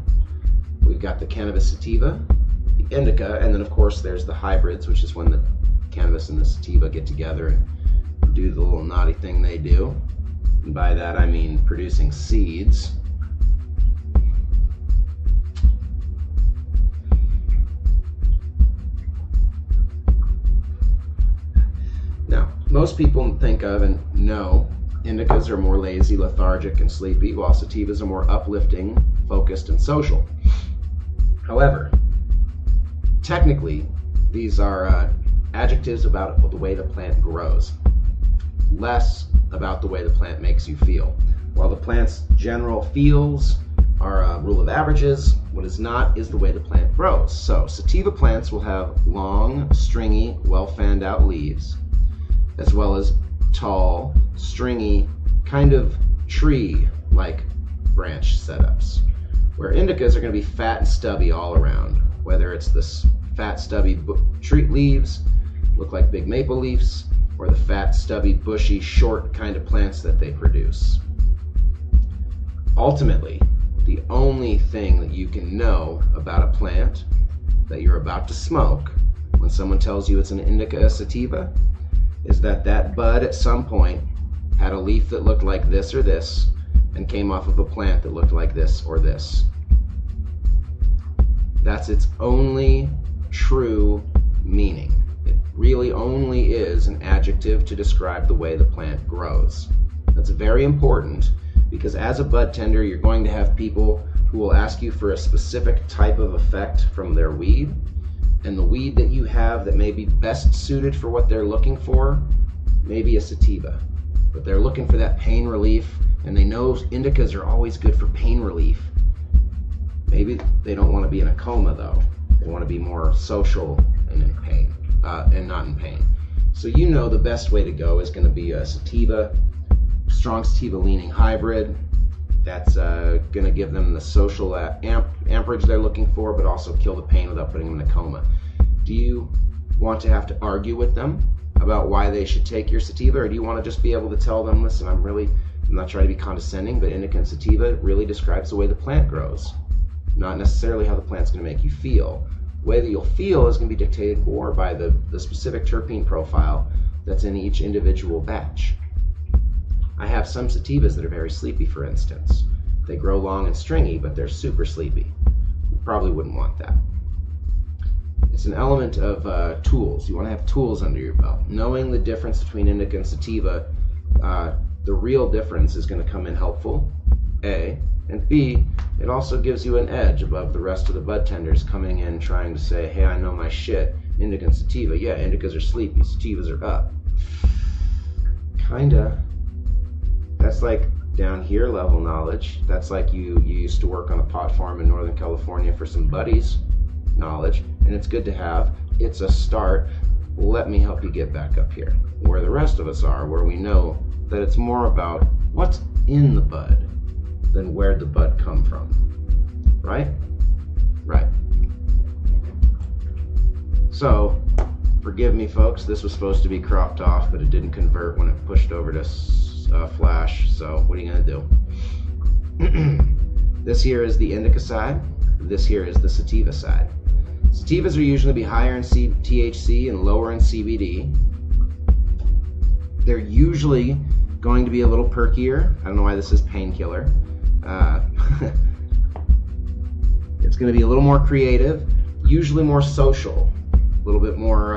we've got the cannabis sativa, the indica, and then of course there's the hybrids, which is when the cannabis and the sativa get together and do the little naughty thing they do. And by that I mean producing seeds. Now, most people think of and know indicas are more lazy, lethargic, and sleepy, while sativas are more uplifting, focused, and social. However, technically, these are adjectives about the way the plant grows, less about the way the plant makes you feel. While the plant's general feels are a rule of averages, what is not is the way the plant grows. So, sativa plants will have long, stringy, well-fanned out leaves, as well as tall, stringy, kind of tree-like branch setups, where indicas are going to be fat and stubby all around, whether it's the fat, stubby tree leaves, look like big maple leaves, or the fat, stubby, bushy, short kind of plants that they produce. Ultimately, the only thing that you can know about a plant that you're about to smoke when someone tells you it's an indica sativa is that that bud at some point had a leaf that looked like this or this and came off of a plant that looked like this or this. That's its only true meaning. It really only is an adjective to describe the way the plant grows. That's very important because as a bud tender, you're going to have people who will ask you for a specific type of effect from their weed, and the weed that you have that may be best suited for what they're looking for may be a sativa. But they're looking for that pain relief, and they know indicas are always good for pain relief. Maybe they don't want to be in a coma though. They want to be more social and in pain, and not in pain. So you know the best way to go is going to be a sativa, strong sativa leaning hybrid. That's going to give them the social amperage they're looking for, but also kill the pain without putting them in a coma. Do you want to have to argue with them about why they should take your sativa, or do you want to just be able to tell them, listen, I'm not trying to be condescending, but indica and sativa really describes the way the plant grows, not necessarily how the plant's going to make you feel. The way that you'll feel is going to be dictated more by the specific terpene profile that's in each individual batch. I have some sativas that are very sleepy, for instance. They grow long and stringy, but they're super sleepy. You probably wouldn't want that. It's an element of tools. You want to have tools under your belt. Knowing the difference between indica and sativa, the real difference is going to come in helpful, A, and B, it also gives you an edge above the rest of the bud tenders coming in trying to say, hey, I know my shit. Indica and sativa, yeah, indicas are sleepy, sativas are up. Kinda. That's like down here level knowledge. That's like you used to work on a pot farm in Northern California for some buddies knowledge, and it's good to have. It's a start. Let me help you get back up here, where the rest of us are, where we know that it's more about what's in the bud than where'd the bud come from. Right? Right. So, forgive me folks, this was supposed to be cropped off, but it didn't convert when it pushed over to flash, so what are you going to do? This here is the indica side, this here is the sativa side. Sativas are usually be higher in THC and lower in CBD. They're usually going to be a little perkier. I don't know why this is painkiller. It's going to be a little more creative, usually more social, a little bit more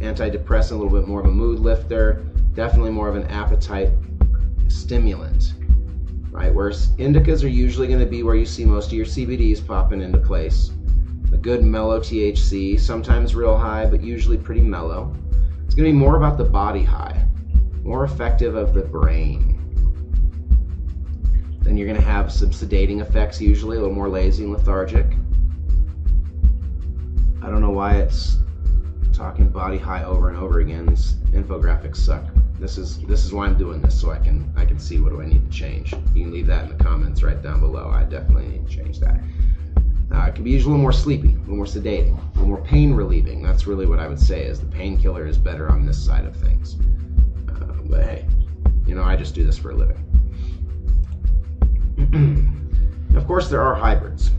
antidepressant, a little bit more of a mood lifter, definitely more of an appetite stimulant, right? Whereas indicas are usually going to be where you see most of your CBDs popping into place. A good mellow THC, sometimes real high, but usually pretty mellow. It's going to be more about the body high, more effective of the brain. Then you're going to have some sedating effects, usually a little more lazy and lethargic. I don't know why it's talking body high over and over again. These infographics suck. This is why I'm doing this, so I can see what do I need to change. You can leave that in the comments right down below. I definitely need to change that. It can be usually a little more sleepy, a little more sedating, a little more pain relieving. That's really what I would say is the painkiller is better on this side of things. But hey, I just do this for a living. Of course, there are hybrids.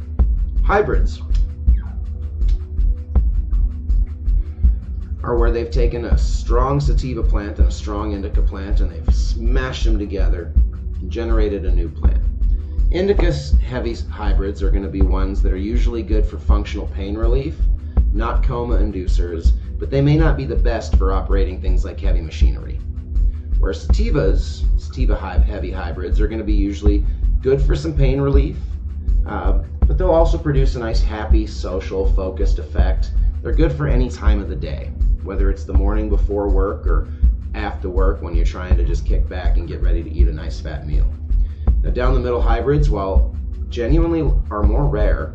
Hybrids are where they've taken a strong sativa plant and a strong indica plant and they've smashed them together and generated a new plant. Indica heavy hybrids are going to be ones that are usually good for functional pain relief, not coma inducers, but they may not be the best for operating things like heavy machinery. Whereas sativa heavy hybrids are going to be usually good for some pain relief, but they'll also produce a nice, happy, social, focused effect. They're good for any time of the day, whether it's the morning before work or after work when you're trying to just kick back and get ready to eat a nice fat meal. Now, down the middle hybrids, while genuinely are more rare,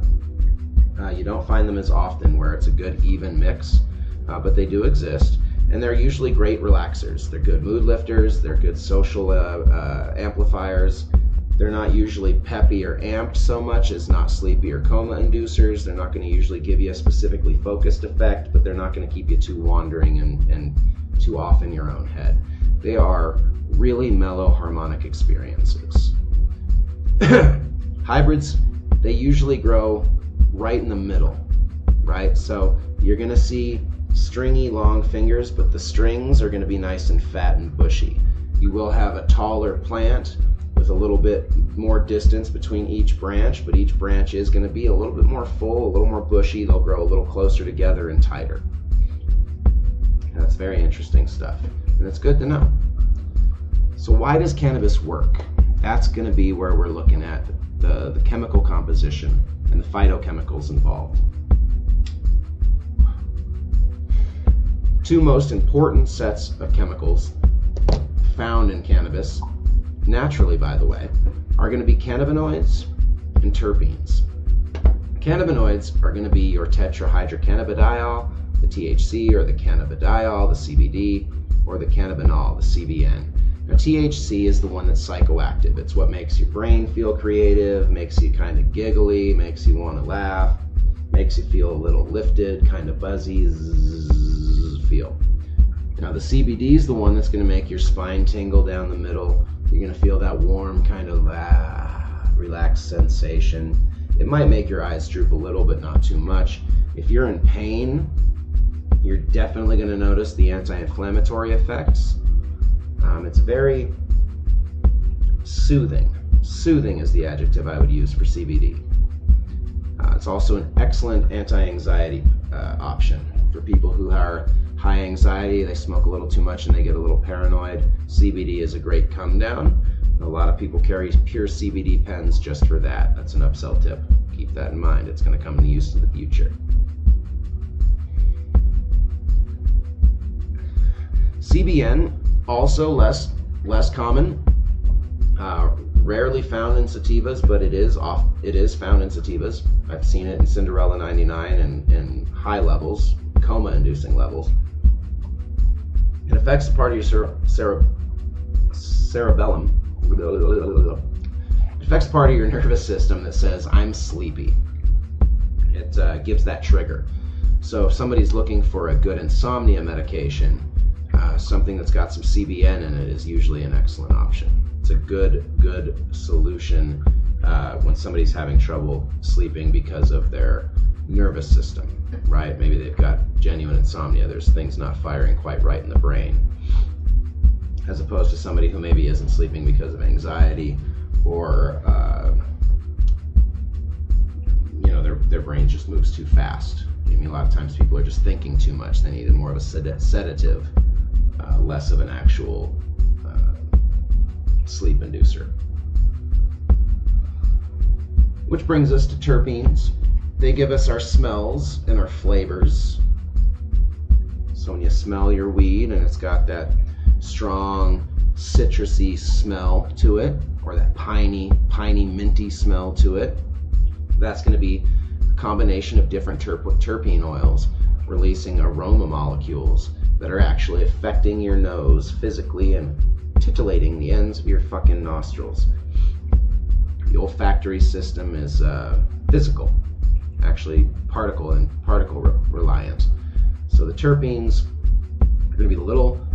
you don't find them as often where it's a good even mix, but they do exist, and they're usually great relaxers. They're good mood lifters, they're good social amplifiers. They're not usually peppy or amped so much as not sleepy or coma inducers. They're not going to usually give you a specifically focused effect, but they're not going to keep you too wandering and too off in your own head. They are really mellow harmonic experiences. Hybrids, they usually grow right in the middle, right? So you're going to see stringy long fingers, but the strings are going to be nice and fat and bushy. You will have a taller plant with a little bit more distance between each branch, but each branch is going to be a little bit more full, a little more bushy. They'll grow a little closer together and tighter. That's very interesting stuff, and it's good to know. So why does cannabis work? That's going to be where we're looking at the chemical composition and the phytochemicals involved. Two most important sets of chemicals found in cannabis, naturally by the way, are going to be cannabinoids and terpenes. Cannabinoids are going to be your tetrahydrocannabidiol, the THC, or the cannabidiol, the CBD, or the cannabinol, the CBN. Now, THC is the one that's psychoactive. It's what makes your brain feel creative, makes you kind of giggly, makes you want to laugh, makes you feel a little lifted, kind of buzzy, feel. Now, the CBD is the one that's going to make your spine tingle down the middle. You're going to feel that warm kind of relaxed sensation. It might make your eyes droop a little, but not too much. If you're in pain, you're definitely going to notice the anti-inflammatory effects. It's very soothing. Soothing is the adjective I would use for CBD. It's also an excellent anti-anxiety option for people who are high anxiety, they smoke a little too much and they get a little paranoid. CBD is a great come down. A lot of people carry pure CBD pens just for that. That's an upsell tip. Keep that in mind. It's going to come in use in the future. CBN, also less common, rarely found in sativas, but it is found in sativas. I've seen it in Cinderella 99 and in high levels, coma-inducing levels. It affects the part of your cerebellum. It affects the part of your nervous system that says, I'm sleepy. It gives that trigger. So if somebody's looking for a good insomnia medication, something that's got some CBN in it is usually an excellent option. It's a good solution when somebody's having trouble sleeping because of their nervous system, right? Maybe they've got genuine insomnia. There's things not firing quite right in the brain, as opposed to somebody who maybe isn't sleeping because of anxiety or their brain just moves too fast. I mean, a lot of times people are just thinking too much. They need more of a sedative, less of an actual sleep inducer. Which brings us to terpenes. They give us our smells and our flavors. So when you smell your weed and it's got that strong citrusy smell to it, or that piney minty smell to it, that's going to be a combination of different terpene oils releasing aroma molecules that are actually affecting your nose physically and titillating the ends of your fucking nostrils. The olfactory system is physical, actually particle reliant. So the terpenes are going to be the little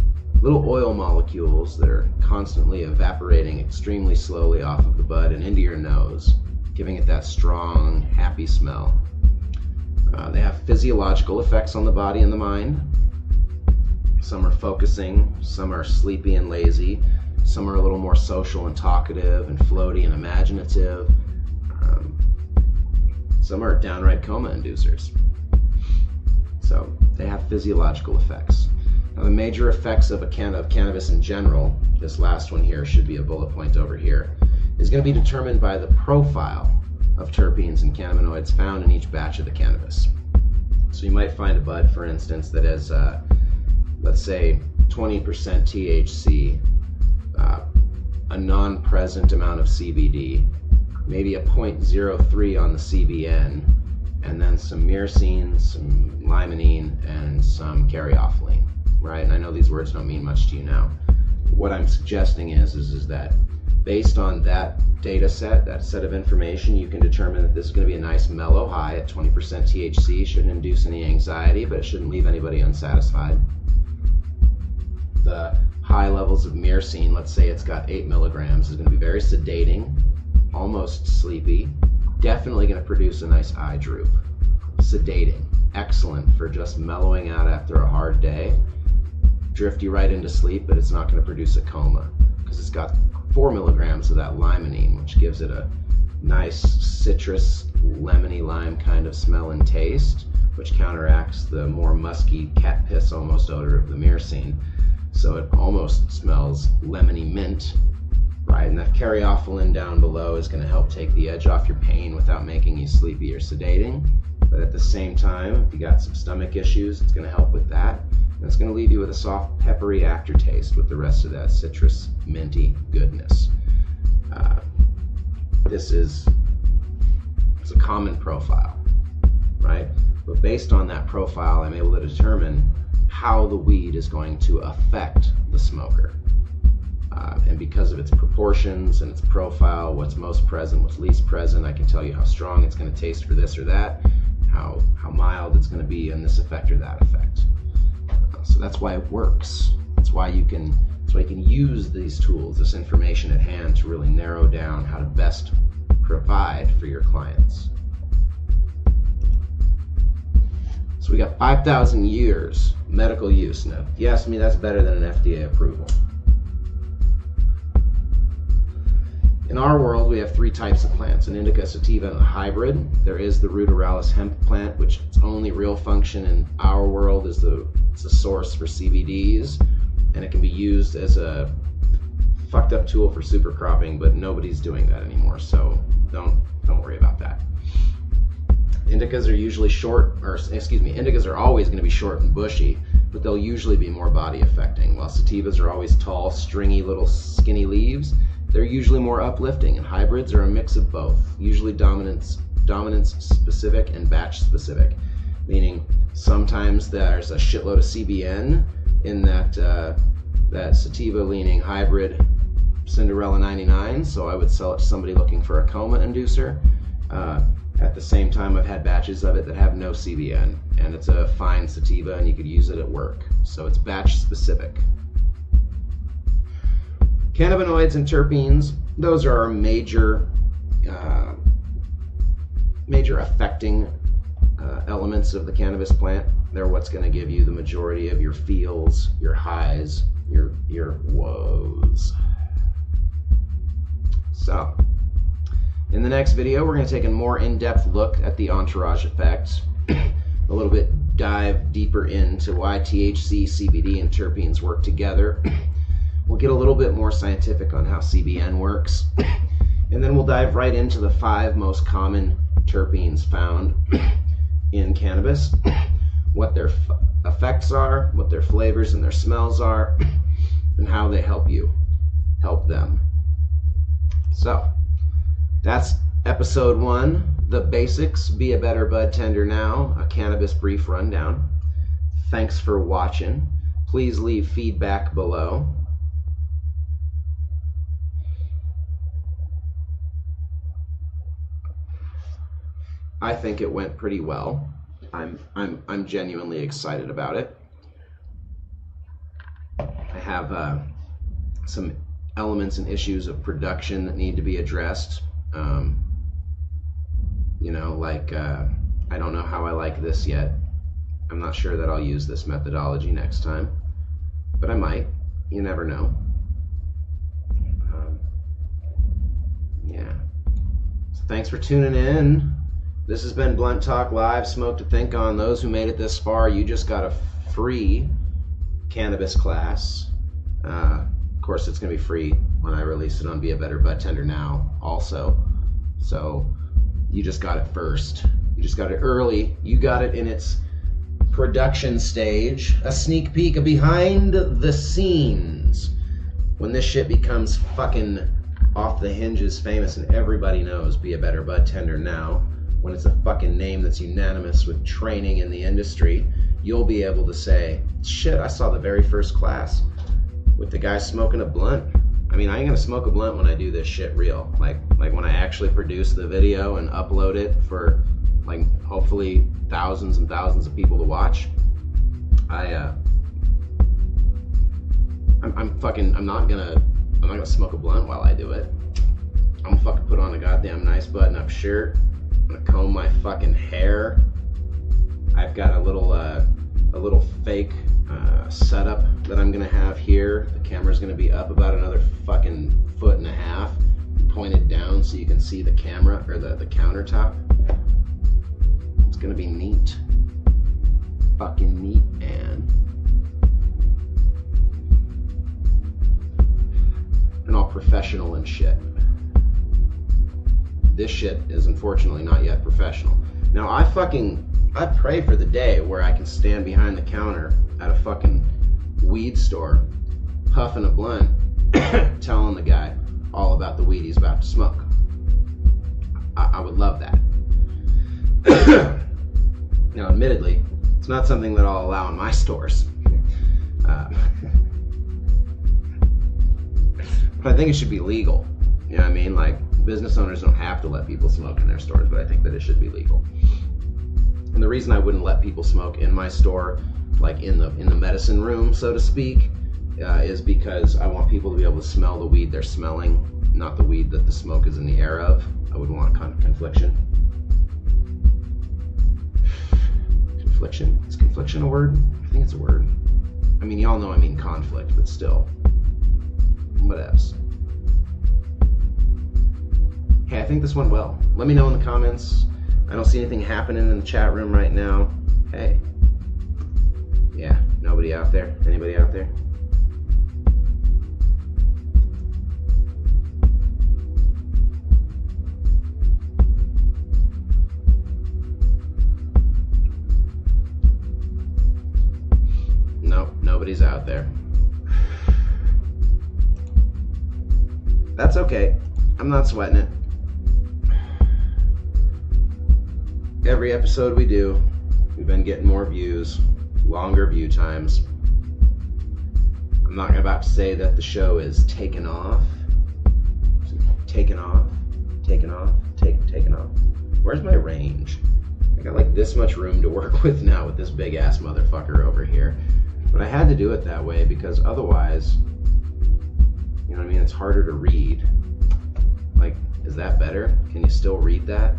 little oil molecules that are constantly evaporating extremely slowly off of the bud and into your nose, giving it that strong, happy smell. They have physiological effects on the body and the mind. Some are focusing, some are sleepy and lazy, some are a little more social and talkative and floaty and imaginative. Some are downright coma inducers. So they have physiological effects. Now, the major effects of cannabis in general, this last one here should be a bullet point over here, is going to be determined by the profile of terpenes and cannabinoids found in each batch of the cannabis. So you might find a bud, for instance, that has, let's say, 20% THC, a non-present amount of CBD, maybe a 0.03 on the CBN, and then some myrcene, some limonene, and some caryophyllene, right? And I know these words don't mean much to you now. What I'm suggesting is that based on that data set, that set of information, you can determine that this is going to be a nice mellow high at 20% THC. Shouldn't induce any anxiety, but it shouldn't leave anybody unsatisfied. The high levels of myrcene, let's say it's got 8 milligrams, is going to be very sedating, almost sleepy, definitely going to produce a nice eye droop. Sedating, excellent for just mellowing out after a hard day. Drift you right into sleep, but it's not going to produce a coma because it's got 4 milligrams of that limonene, which gives it a nice citrus, lemony lime kind of smell and taste, which counteracts the more musky cat piss almost odor of the myrcene. So it almost smells lemony mint, right? And that caryophyllene down below is going to help take the edge off your pain without making you sleepy or sedating. But at the same time, if you got some stomach issues, it's going to help with that. And it's going to leave you with a soft, peppery aftertaste with the rest of that citrus, minty goodness. It's a common profile, right? But based on that profile, I'm able to determine how the weed is going to affect the smoker. And because of its proportions and its profile, what's most present, what's least present, I can tell you how strong it's going to taste for this or that, how mild it's going to be in this effect or that effect. So that's why it works. That's why you can use these tools, this information at hand, to really narrow down how to best provide for your clients. So we got 5,000 years medical use. Now, if you ask me, that's better than an FDA approval. In our world, we have 3 types of plants, an indica, sativa, and a hybrid. There is the ruderalis hemp plant, which its only real function in our world is it's a source for CBDs, and it can be used as a fucked up tool for super cropping, but nobody's doing that anymore, so don't worry about that. Indicas are usually indicas are always going to be short and bushy, but they'll usually be more body affecting, while sativas are always tall, stringy, little skinny leaves. They're usually more uplifting, and hybrids are a mix of both, usually dominance specific and batch specific, meaning sometimes there's a shitload of CBN in that sativa leaning hybrid Cinderella 99, so I would sell it to somebody looking for a coma inducer. At the same time, I've had batches of it that have no CBN, and it's a fine sativa and you could use it at work, so it's batch specific. Cannabinoids and terpenes, those are our major affecting elements of the cannabis plant. They're what's going to give you the majority of your feels, your highs, your woes. So, in the next video, we're going to take a more in-depth look at the entourage effects, a little bit dive deeper into why THC, CBD, and terpenes work together. We'll get a little bit more scientific on how CBN works, and then we'll dive right into the 5 most common terpenes found in cannabis, what their effects are, what their flavors and their smells are, and how they help them. So, that's episode 1, the basics, be a better bud tender now, a cannabis brief rundown. Thanks for watching. Please leave feedback below. I think it went pretty well. I'm genuinely excited about it. I have have some elements and issues of production that need to be addressed. You know, like I don't know how I like this yet. I'm not sure that I'll use this methodology next time, but I might. You never know. Yeah. So thanks for tuning in. This has been Blunt Talk Live, Smoke to Think On. Those who made it this far, you just got a free cannabis class. Of course, it's going to be free when I release it on Be a Better Budtender now also. So you just got it first. You just got it early. You got it in its production stage. A sneak peek, a behind the scenes. When this shit becomes fucking off the hinges famous and everybody knows Be a Better Budtender now, when it's a fucking name that's unanimous with training in the industry, you'll be able to say, shit, I saw the very first class with the guy smoking a blunt. I mean, I ain't gonna smoke a blunt when I do this shit real. Like when I actually produce the video and upload it for like hopefully thousands and thousands of people to watch. I'm not gonna smoke a blunt while I do it. I'm gonna fucking put on a goddamn nice button-up shirt. I'm gonna comb my fucking hair. I've got a little fake setup that I'm gonna have here. The camera's gonna be up about another fucking 1.5 feet, pointed down so you can see the camera or the countertop. It's gonna be neat. Fucking neat, man. And all professional and shit. This shit is unfortunately not yet professional. Now I pray for the day where I can stand behind the counter at a fucking weed store, puffing a blunt, telling the guy all about the weed he's about to smoke. I would love that. Now, admittedly, it's not something that I'll allow in my stores. But I think it should be legal. You know what I mean? Like, business owners don't have to let people smoke in their stores, but I think that it should be legal. And the reason I wouldn't let people smoke in my store, like in the medicine room, so to speak, is because I want people to be able to smell the weed they're smelling, not the weed that the smoke is in the air of. I wouldn't want confliction. Confliction? Is confliction a word? I think it's a word. I mean, y'all know I mean conflict, but still. Whatevs. Hey, I think this went well. Let me know in the comments. I don't see anything happening in the chat room right now. Hey. Yeah, nobody out there? Anybody out there? Nope, nobody's out there. That's okay. I'm not sweating it. Every episode we do, we've been getting more views, longer view times. I'm not about to say that the show is taken off. Taken off. Where's my range? I got like this much room to work with now with this big ass motherfucker over here. But I had to do it that way because otherwise, you know what I mean? It's harder to read. Like, is that better? Can you still read that?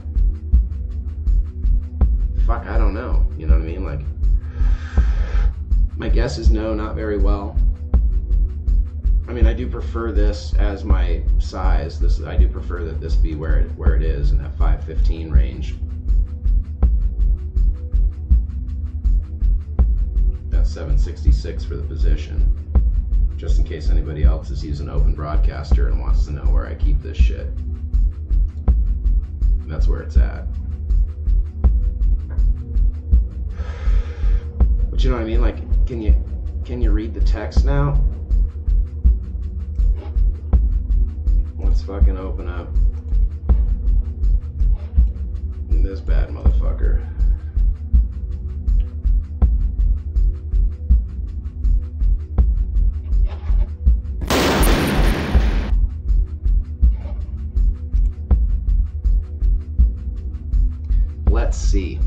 Fuck, I don't know. You know what I mean? Like, my guess is no, not very well. I mean, I do prefer this as my size. I do prefer that this be where it is in that 515 range. That's 766 for the position. Just in case anybody else is using Open Broadcaster and wants to know where I keep this shit. That's where it's at. But you know what I mean? Like, can you read the text now? Let's fucking open up this bad motherfucker. Let's see.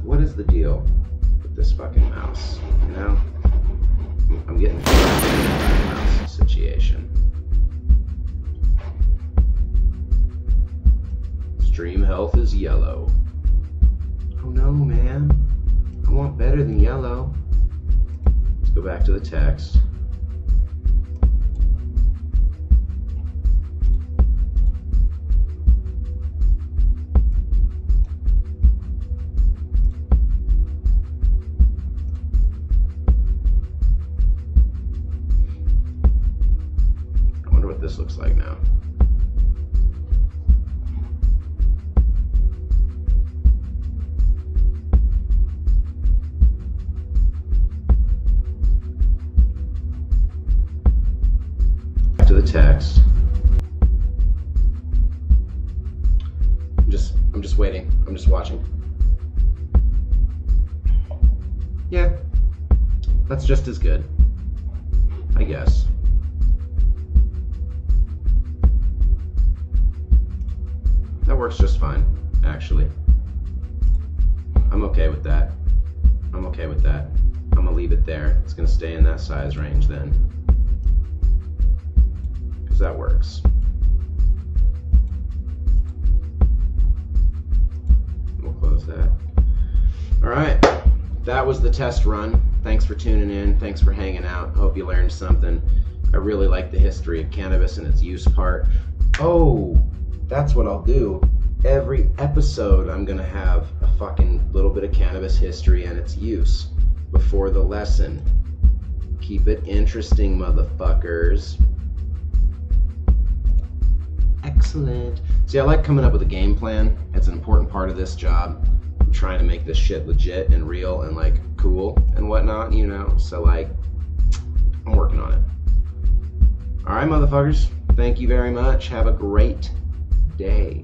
What is the deal with this this fucking mouse, you know? I'm getting a mouse situation. Stream health is yellow. Oh no, man. I want better than yellow. Let's go back to the text. I wonder what this looks like now. To the text. I'm just waiting. I'm just watching. Yeah. That's just as good, I guess. That works just fine, actually. I'm okay with that. I'm okay with that. I'm gonna leave it there. It's gonna stay in that size range then. That works. We'll close that. All right, that was the test run. Thanks for tuning in. Thanks for hanging out. Hope you learned something. I really like the history of cannabis and its use part. Oh, that's what I'll do. Every episode, I'm gonna have a fucking little bit of cannabis history and its use before the lesson. Keep it interesting, motherfuckers. Excellent. See, I like coming up with a game plan. It's an important part of this job. I'm trying to make this shit legit and real and like cool and whatnot, you know? So like, I'm working on it. All right, motherfuckers. Thank you very much. Have a great day.